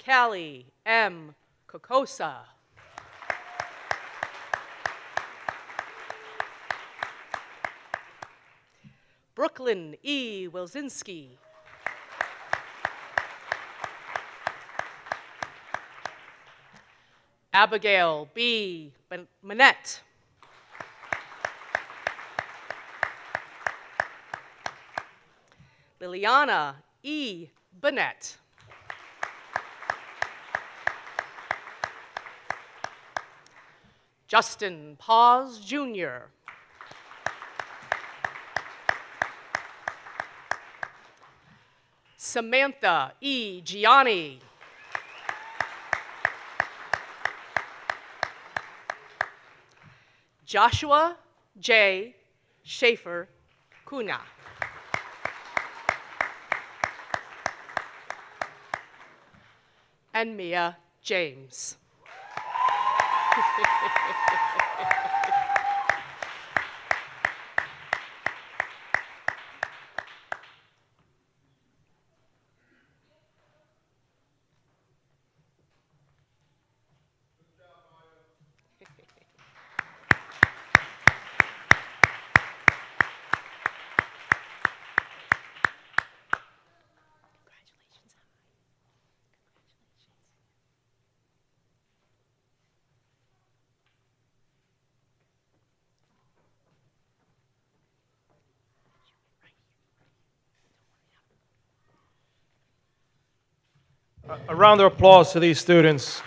Callie M. Kokosa. Brooklyn E. Wilzinski. Abigail B. Manette. Liliana E. Bennett. Justin Paz Jr., Samantha E. Gianni, Joshua J. Schaefer Cunha, and Mia James. A round of applause to these students.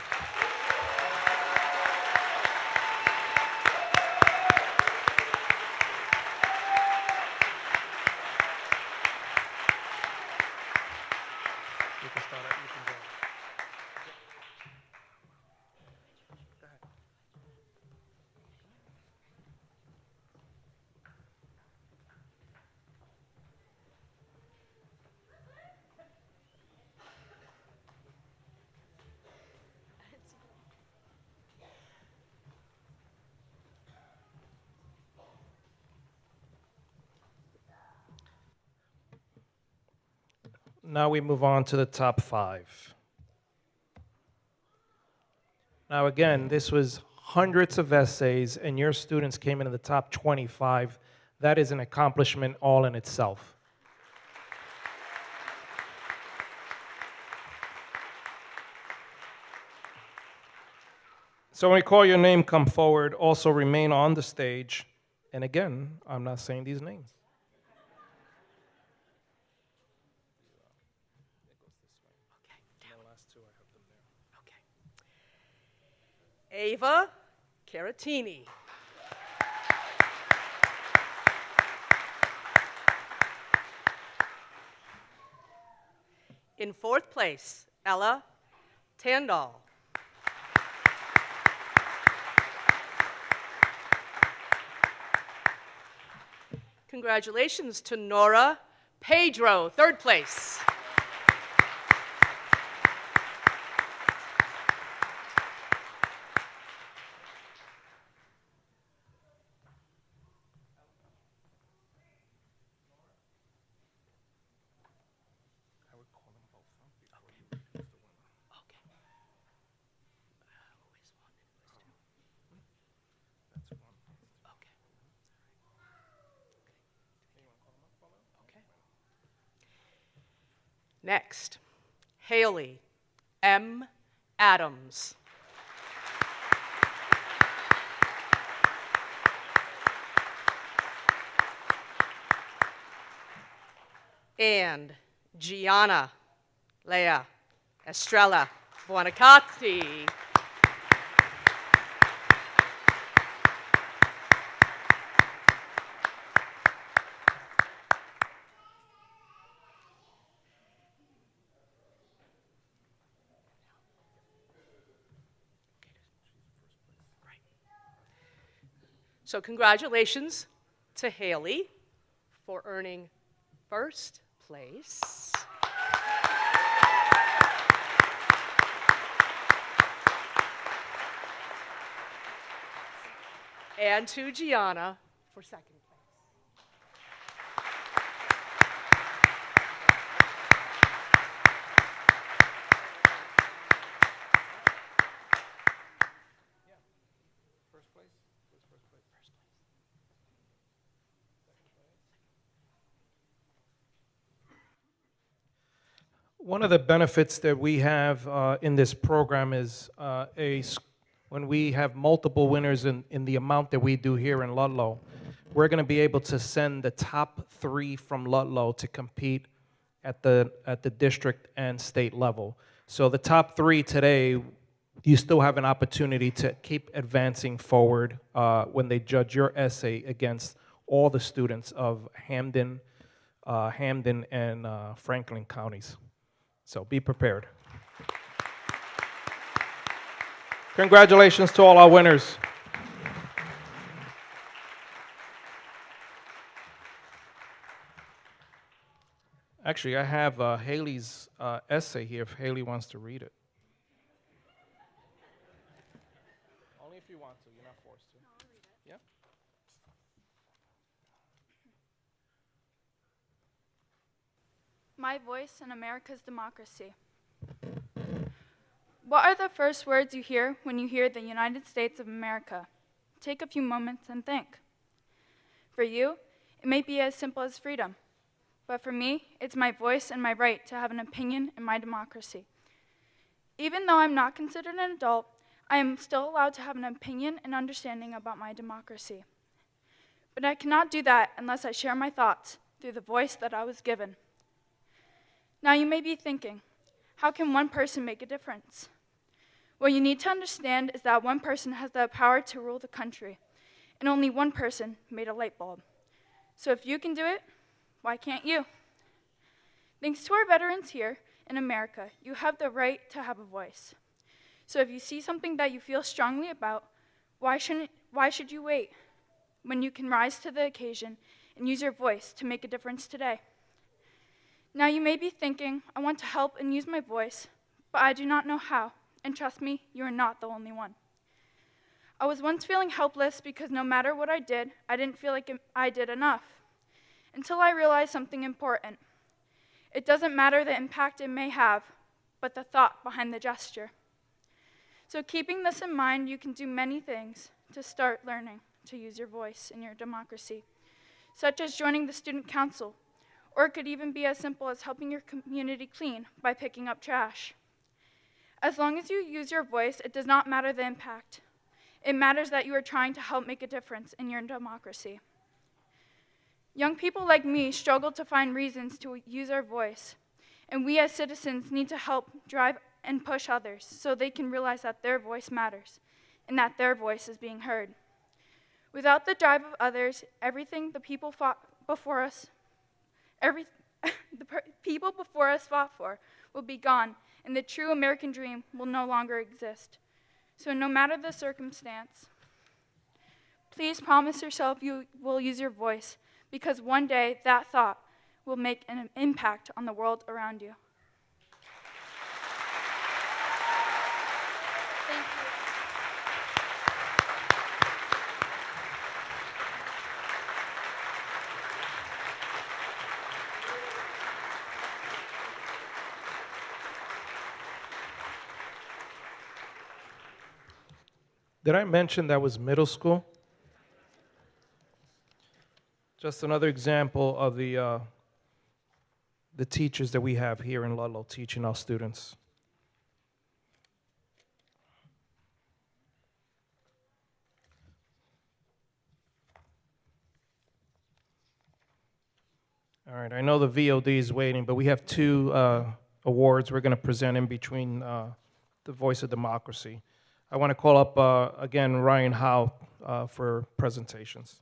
Now we move on to the top 5. Now again, this was hundreds of essays, and your students came into the top 25. That is an accomplishment all in itself. So when we call your name, come forward. Also remain on the stage. And again, I'm not saying these names. Ava Caratini. In 4th place, Ella Tandal. Congratulations to Nora Pedro, 3rd place. Next, Haley M. Adams. And Gianna Lea Estrella Buonacati. So congratulations to Haley for earning 1st place. And to Gianna for 2nd place. One of the benefits that we have in this program is when we have multiple winners in the amount that we do here in Ludlow, we're going to be able to send the top 3 from Ludlow to compete at the district and state level. So the top 3 today, you still have an opportunity to keep advancing forward when they judge your essay against all the students of Hamden and Franklin counties. So be prepared. Congratulations to all our winners. Actually, I have Haley's essay here if Haley wants to read it. Only if you want to, you're not forced to. No, I'll read it. Yeah. My voice in America's democracy. What are the first words you hear when you hear the United States of America? Take a few moments and think. For you, it may be as simple as freedom. But for me, it's my voice and my right to have an opinion in my democracy. Even though I'm not considered an adult, I am still allowed to have an opinion and understanding about my democracy. But I cannot do that unless I share my thoughts through the voice that I was given. Now you may be thinking, how can one person make a difference? What you need to understand is that one person has the power to rule the country, and only one person made a light bulb. So if you can do it, why can't you? Thanks to our veterans here in America, you have the right to have a voice. So if you see something that you feel strongly about, why should you wait when you can rise to the occasion and use your voice to make a difference today? Now you may be thinking, I want to help and use my voice, but I do not know how, and trust me, you are not the only one. I was once feeling helpless because no matter what I did, I didn't feel like I did enough. Until I realized something important. It doesn't matter the impact it may have, but the thought behind the gesture. So keeping this in mind, you can do many things to start learning to use your voice in your democracy, such as joining the student council, or it could even be as simple as helping your community clean by picking up trash. As long as you use your voice, it does not matter the impact. It matters that you are trying to help make a difference in your democracy. Young people like me struggle to find reasons to use our voice, and we as citizens need to help drive and push others so they can realize that their voice matters and that their voice is being heard. Without the drive of others, everything the people before us fought for will be gone, and the true American dream will no longer exist. So no matter the circumstance, please promise yourself you will use your voice, because one day that thought will make an impact on the world around you. Thank you. Did I mention that was middle school? Just another example of the teachers that we have here in Ludlow teaching our students. All right, I know the VOD is waiting, but we have two awards we're going to present in between the Voice of Democracy. I want to call up, again, Ryan Howe for presentations.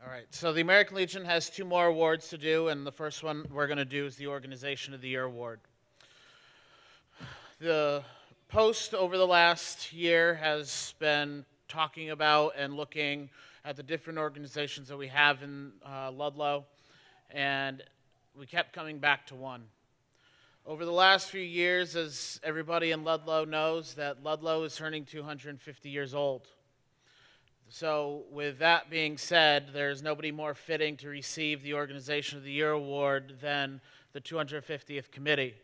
All right, so the American Legion has two more awards to do, and the first one we're going to do is the Organization of the Year Award. The Post over the last year has been talking about and looking at the different organizations that we have in Ludlow, and we kept coming back to one. Over the last few years, as everybody in Ludlow knows, that Ludlow is turning 250 years old. So with that being said, there's nobody more fitting to receive the Organization of the Year Award than the 250th Committee.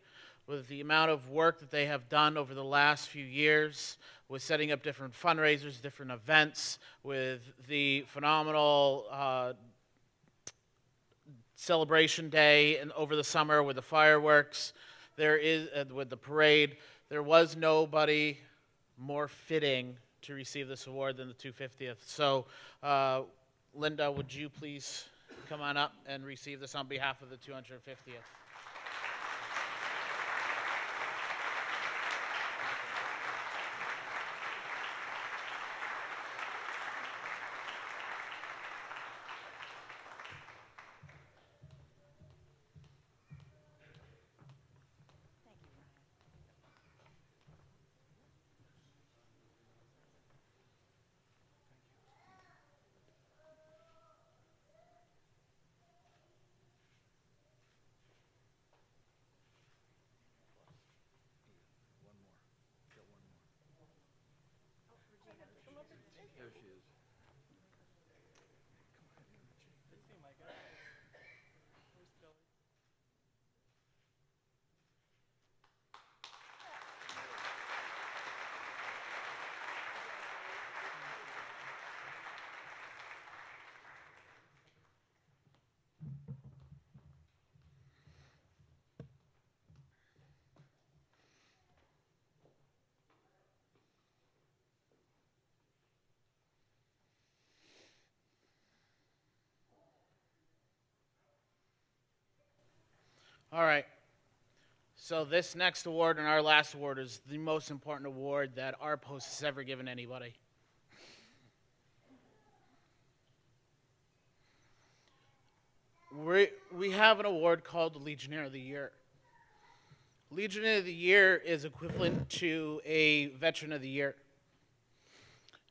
With the amount of work that they have done over the last few years, with setting up different fundraisers, different events, with the phenomenal celebration day and over the summer with the fireworks, with the parade, there was nobody more fitting to receive this award than the 250th. So, Linda, would you please come on up and receive this on behalf of the 250th? All right. So this next award and our last award is the most important award that our post has ever given anybody. We have an award called the Legionnaire of the Year. Legionnaire of the Year is equivalent to a Veteran of the Year.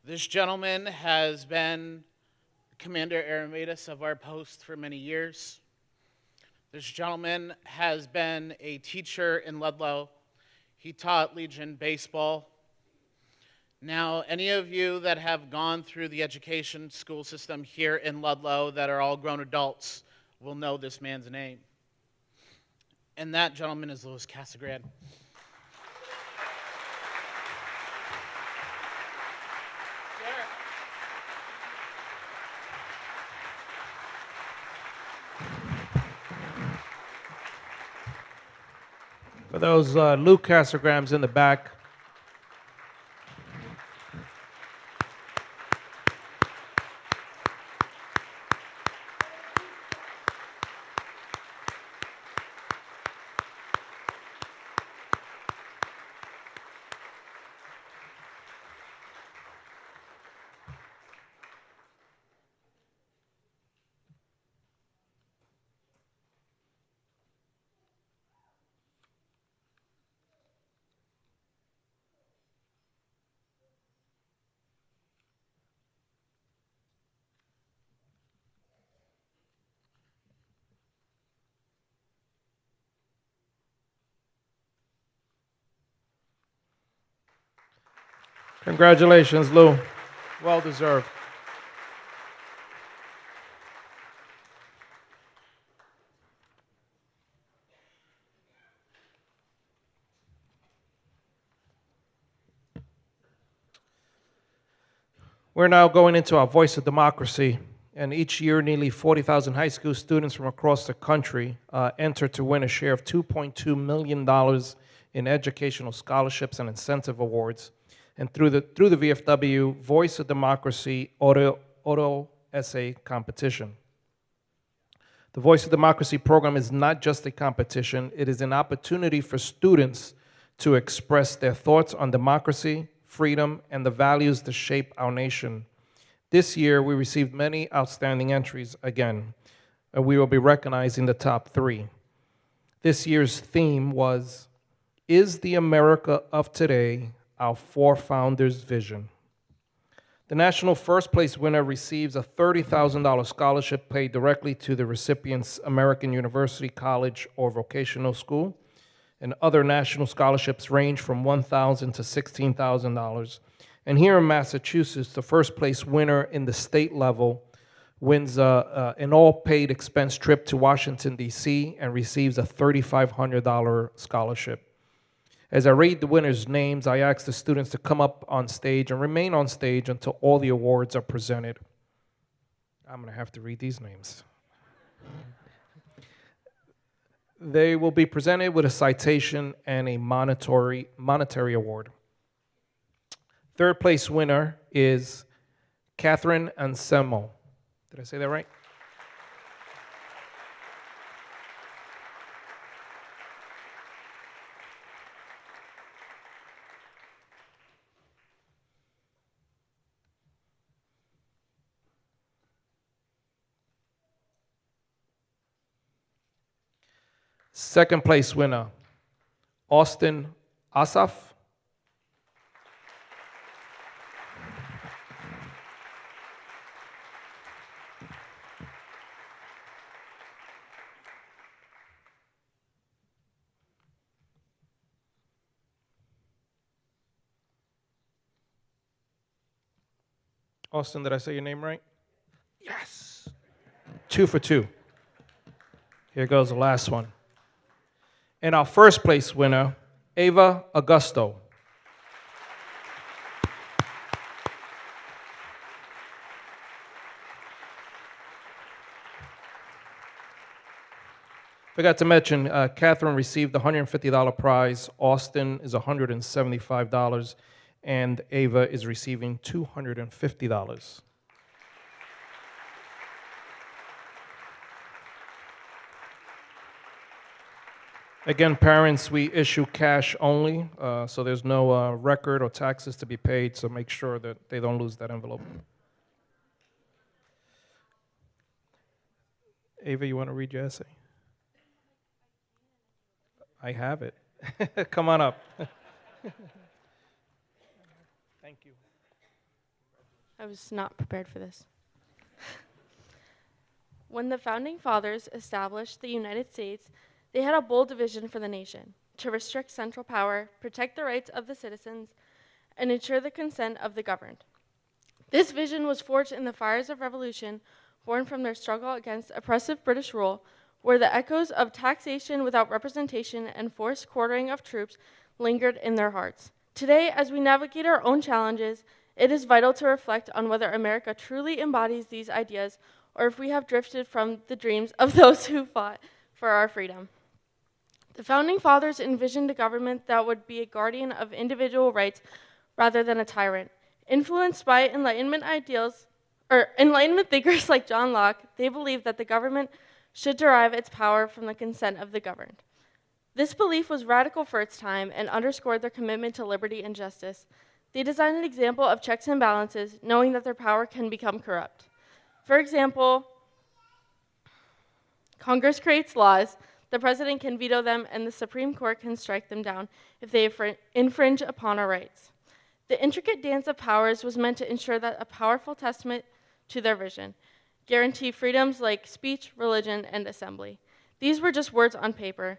This gentleman has been Commander Emeritus of our post for many years. This gentleman has been a teacher in Ludlow. He taught Legion baseball. Now, any of you that have gone through the education school system here in Ludlow that are all grown adults will know this man's name. And that gentleman is Louis Casagrande. For those Luke Casagrams in the back, congratulations, Lou. Well deserved. We're now going into our Voice of Democracy, and each year nearly 40,000 high school students from across the country enter to win a share of $2.2 million in educational scholarships and incentive awards. And through the VFW Voice of Democracy auto essay competition. The Voice of Democracy program is not just a competition, it is an opportunity for students to express their thoughts on democracy, freedom, and the values that shape our nation. This year, we received many outstanding entries again, and we will be recognizing the top 3. This year's theme was, "Is the America of Today our four founders' vision?" The national first place winner receives a $30,000 scholarship paid directly to the recipient's American University, college, or vocational school. And other national scholarships range from $1,000 to $16,000. And here in Massachusetts, the first place winner in the state level wins an all-paid expense trip to Washington, D.C., and receives a $3,500 scholarship. As I read the winners' names, I ask the students to come up on stage and remain on stage until all the awards are presented. I'm going to have to read these names. They will be presented with a citation and a monetary award. Third place winner is Catherine Anselmo. Did I say that right? Second place winner, Austin Asaf. Austin, did I say your name right? Yes. 2 for 2. Here goes the last one. And our first place winner, Ava Augusto. Forgot to mention, Catherine received the $150 prize, Austin is $175, and Ava is receiving $250. Again, parents, we issue cash only, so there's no record or taxes to be paid, so make sure that they don't lose that envelope. Ava, you want to read your essay? I have it. Come on up. Thank you. I was not prepared for this. When the Founding Fathers established the United States, they had a bold vision for the nation: to restrict central power, protect the rights of the citizens, and ensure the consent of the governed. This vision was forged in the fires of revolution, born from their struggle against oppressive British rule, where the echoes of taxation without representation and forced quartering of troops lingered in their hearts. Today, as we navigate our own challenges, it is vital to reflect on whether America truly embodies these ideas or if we have drifted from the dreams of those who fought for our freedom. The Founding Fathers envisioned a government that would be a guardian of individual rights rather than a tyrant. Influenced by Enlightenment thinkers like John Locke, they believed that the government should derive its power from the consent of the governed. This belief was radical for its time and underscored their commitment to liberty and justice. They designed an example of checks and balances, knowing that their power can become corrupt. For example, Congress creates laws, the president can veto them, and the Supreme Court can strike them down if they infringe upon our rights. The intricate dance of powers was meant to ensure that a powerful testament to their vision, guarantee freedoms like speech, religion, and assembly. These were just words on paper.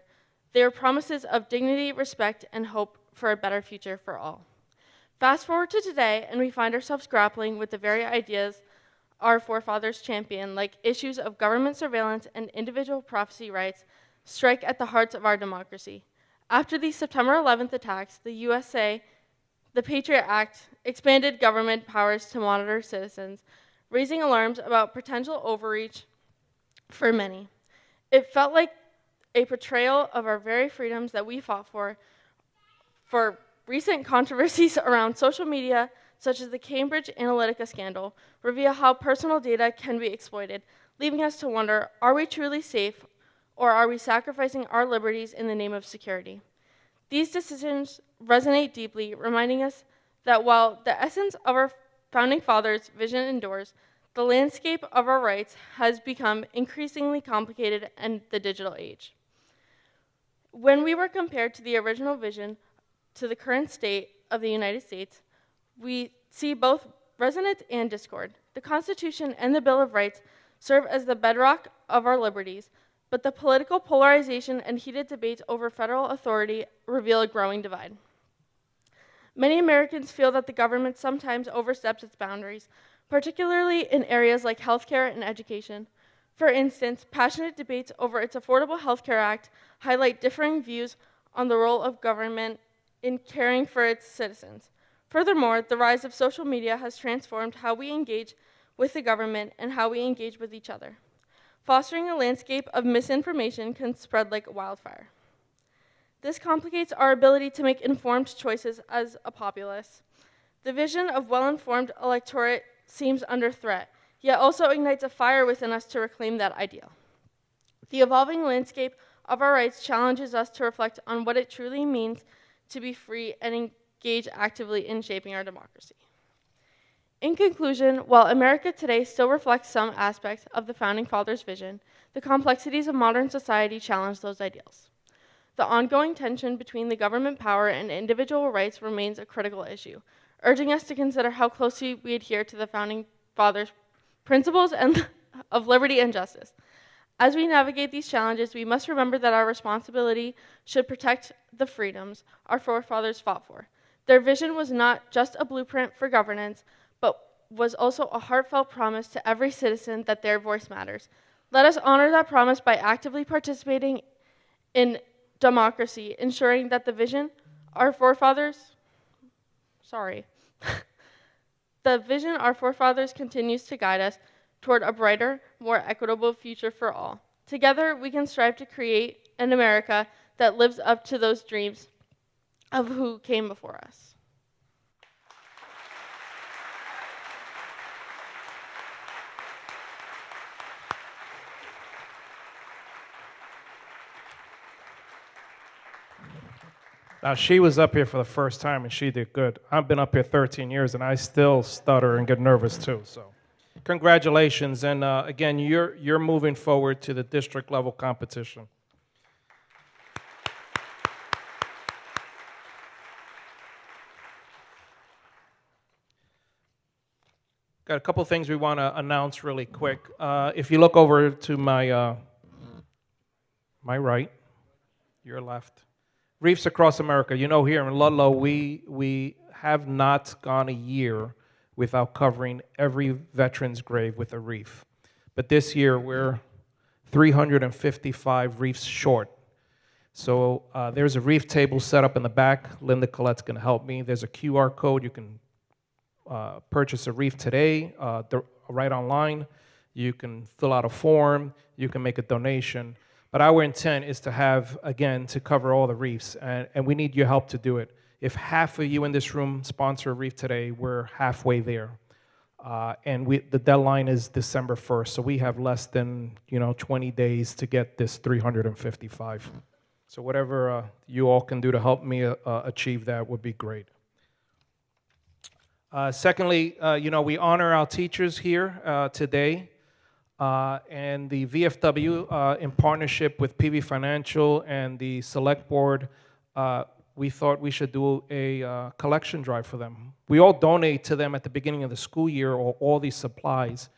They were promises of dignity, respect, and hope for a better future for all. Fast forward to today, and we find ourselves grappling with the very ideas our forefathers championed, like issues of government surveillance and individual privacy rights, strike at the hearts of our democracy. After the September 11th attacks, the Patriot Act expanded government powers to monitor citizens, raising alarms about potential overreach for many. It felt like a betrayal of our very freedoms that we fought for recent controversies around social media, such as the Cambridge Analytica scandal, reveal how personal data can be exploited, leaving us to wonder, are we truly safe, or are we sacrificing our liberties in the name of security? These decisions resonate deeply, reminding us that while the essence of our Founding Fathers' vision endures, the landscape of our rights has become increasingly complicated in the digital age. When we were compared to the original vision to the current state of the United States, we see both resonance and discord. The Constitution and the Bill of Rights serve as the bedrock of our liberties, but the political polarization and heated debates over federal authority reveal a growing divide. Many Americans feel that the government sometimes oversteps its boundaries, particularly in areas like healthcare and education. For instance, passionate debates over its Affordable Health Care Act highlight differing views on the role of government in caring for its citizens. Furthermore, the rise of social media has transformed how we engage with the government and how we engage with each other. Fostering a landscape of misinformation can spread like wildfire. This complicates our ability to make informed choices as a populace. The vision of well-informed electorate seems under threat, yet also ignites a fire within us to reclaim that ideal. The evolving landscape of our rights challenges us to reflect on what it truly means to be free and engage actively in shaping our democracy. In conclusion, while America today still reflects some aspects of the Founding Fathers' vision, the complexities of modern society challenge those ideals. The ongoing tension between the government power and individual rights remains a critical issue, urging us to consider how closely we adhere to the Founding Fathers' principles and of liberty and justice. As we navigate these challenges, we must remember that our responsibility should protect the freedoms our forefathers fought for. Their vision was not just a blueprint for governance, but was also a heartfelt promise to every citizen that their voice matters. Let us honor that promise by actively participating in democracy, ensuring that the vision our forefathers continues to guide us toward a brighter, more equitable future for all. Together, we can strive to create an America that lives up to those dreams of who came before us. Now, she was up here for the first time, and she did good. I've been up here 13 years, and I still stutter and get nervous, too. So, congratulations. And, again, you're moving forward to the district-level competition. Got a couple things we want to announce really quick. If you look over to my right, your left, Reefs Across America. You know, here in Ludlow, we have not gone a year without covering every veteran's grave with a reef. But this year, we're 355 reefs short. So there's a reef table set up in the back. Linda Collette's going to help me. There's a QR code. You can purchase a reef today, right online. You can fill out a form. You can make a donation. But our intent is to have, again, to cover all the reefs, and we need your help to do it. If half of you in this room sponsor a reef today, we're halfway there. And the deadline is December 1st, so we have less than 20 days to get this 355. So whatever you all can do to help me achieve that would be great. Secondly, we honor our teachers here today. And the VFW, in partnership with PV Financial and the Select Board, we thought we should do a collection drive for them. We all donate to them at the beginning of the school year or all these supplies,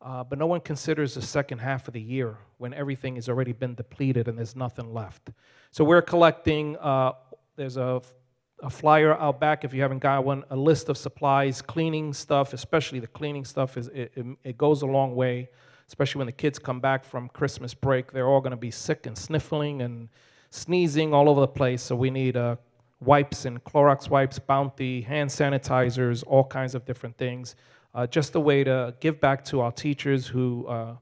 but no one considers the second half of the year when everything has already been depleted and there's nothing left. So we're collecting, there's a flyer out back if you haven't got one, a list of supplies, cleaning stuff, especially the cleaning stuff, it goes a long way. Especially when the kids come back from Christmas break, they're all going to be sick and sniffling and sneezing all over the place. So we need wipes and Clorox wipes, Bounty, hand sanitizers, all kinds of different things. Just a way to give back to our teachers who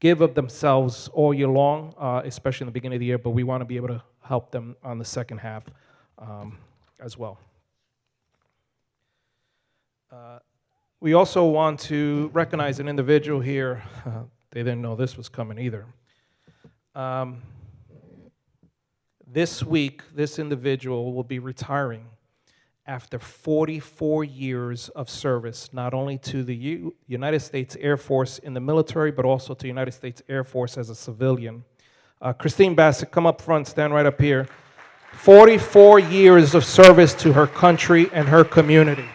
give of themselves all year long, especially in the beginning of the year, but we want to be able to help them on the second half as well. We also want to recognize an individual here. They didn't know this was coming either. This week, this individual will be retiring after 44 years of service, not only to the United States Air Force in the military, but also to the United States Air Force as a civilian. Christine Bassett, come up front, stand right up here. 44 years of service to her country and her community.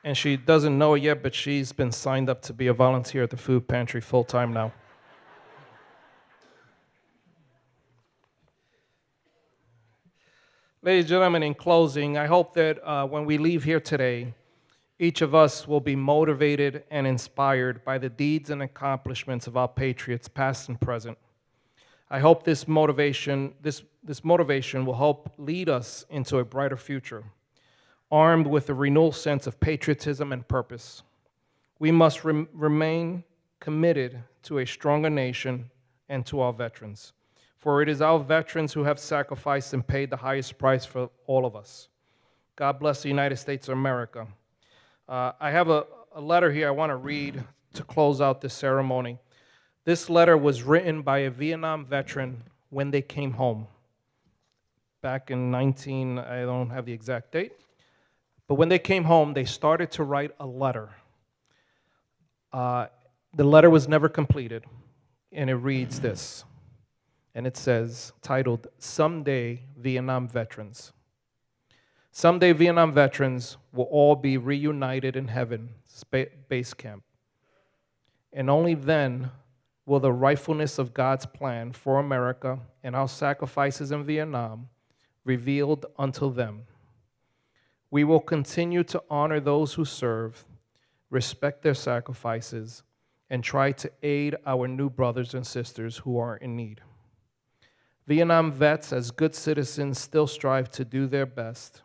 And she doesn't know it yet, but she's been signed up to be a volunteer at the food pantry full-time now. Ladies and gentlemen, in closing, I hope that when we leave here today, each of us will be motivated and inspired by the deeds and accomplishments of our patriots, past and present. I hope this motivation will help lead us into a brighter future, armed with a renewed sense of patriotism and purpose. We must remain committed to a stronger nation and to our veterans, for it is our veterans who have sacrificed and paid the highest price for all of us. God bless the United States of America. I have a letter here I want to read to close out this ceremony. This letter was written by a Vietnam veteran when they came home. Back in I don't have the exact date, but when they came home, they started to write a letter. The letter was never completed, and it reads this, and it says, titled, Someday Vietnam Veterans. Someday Vietnam veterans will all be reunited in heaven, base camp. And only then will the rightfulness of God's plan for America and our sacrifices in Vietnam revealed unto them. We will continue to honor those who serve, respect their sacrifices, and try to aid our new brothers and sisters who are in need. Vietnam vets, as good citizens, still strive to do their best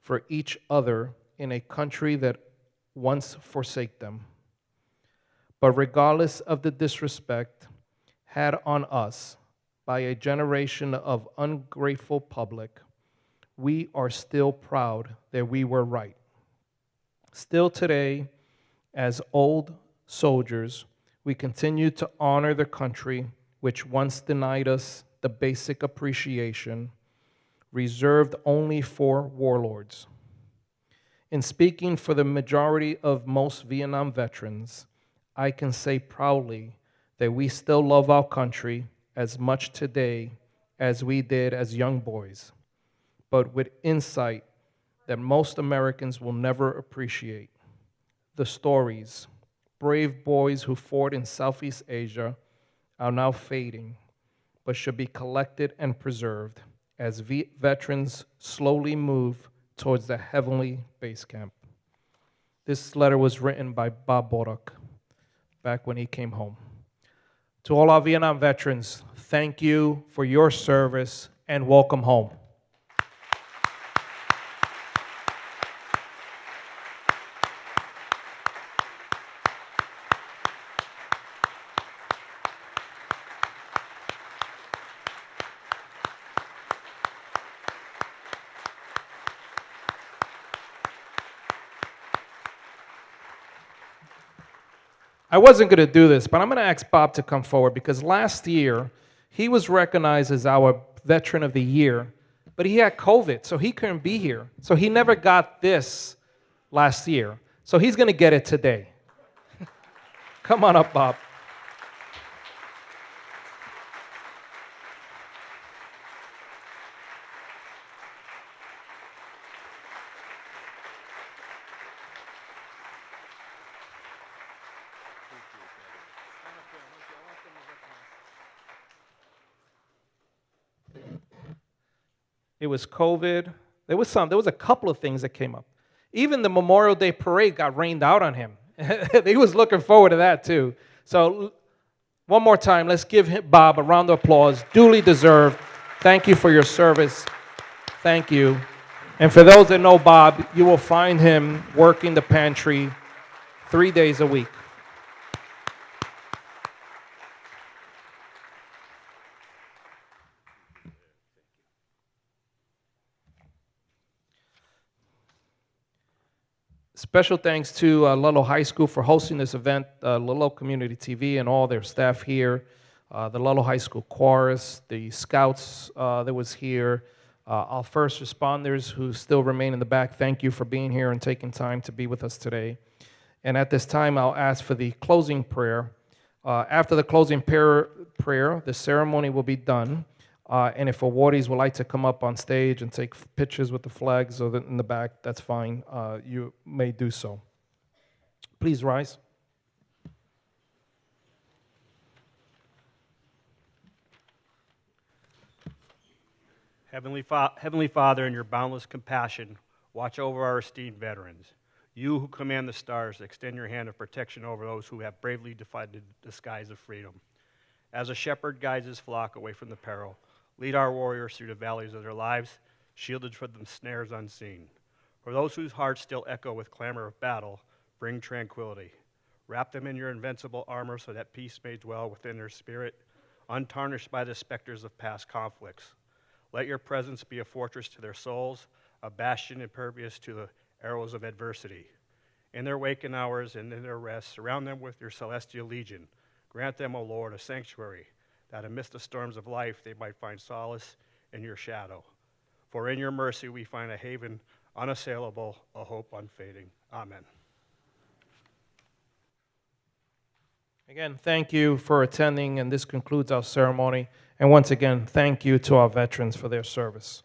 for each other in a country that once forsake them. But regardless of the disrespect had on us by a generation of ungrateful public, we are still proud that we were right. Still today, as old soldiers, we continue to honor the country which once denied us the basic appreciation reserved only for warlords. In speaking for the majority of most Vietnam veterans, I can say proudly that we still love our country as much today as we did as young boys, but with insight that most Americans will never appreciate. The stories, brave boys who fought in Southeast Asia, are now fading, but should be collected and preserved as veterans slowly move towards the heavenly base camp. This letter was written by Bob Bodock back when he came home. To all our Vietnam veterans, thank you for your service and welcome home. I wasn't going to do this, but I'm going to ask Bob to come forward because last year he was recognized as our Veteran of the Year, but he had COVID, so he couldn't be here. So he never got this last year. So he's going to get it today. Come on up, Bob. It was COVID. There was a couple of things that came up. Even the Memorial Day parade got rained out on him. He was looking forward to that too. So one more time, let's give Bob a round of applause, duly deserved. Thank you for your service. Thank you. And for those that know Bob, you will find him working the pantry 3 days a week. Special thanks to Ludlow High School for hosting this event, Ludlow Community TV and all their staff here, the Ludlow High School Chorus, the Scouts that was here, our first responders who still remain in the back. Thank you for being here and taking time to be with us today. And at this time, I'll ask for the closing prayer. After the closing prayer, the ceremony will be done. And if awardees would like to come up on stage and take pictures with the flags or in the back, that's fine. You may do so. Please rise. Heavenly Father, in your boundless compassion, watch over our esteemed veterans. You who command the stars, extend your hand of protection over those who have bravely defied the skies of freedom. As a shepherd guides his flock away from the peril, lead our warriors through the valleys of their lives, shielded from the snares unseen. For those whose hearts still echo with clamor of battle, bring tranquility. Wrap them in your invincible armor so that peace may dwell within their spirit, untarnished by the specters of past conflicts. Let your presence be a fortress to their souls, a bastion impervious to the arrows of adversity. In their waking hours and in their rest, surround them with your celestial legion. Grant them, O Lord, a sanctuary, that amidst the storms of life they might find solace in your shadow. For in your mercy we find a haven unassailable, a hope unfading. Amen. Again, thank you for attending, and this concludes our ceremony. And once again, thank you to our veterans for their service.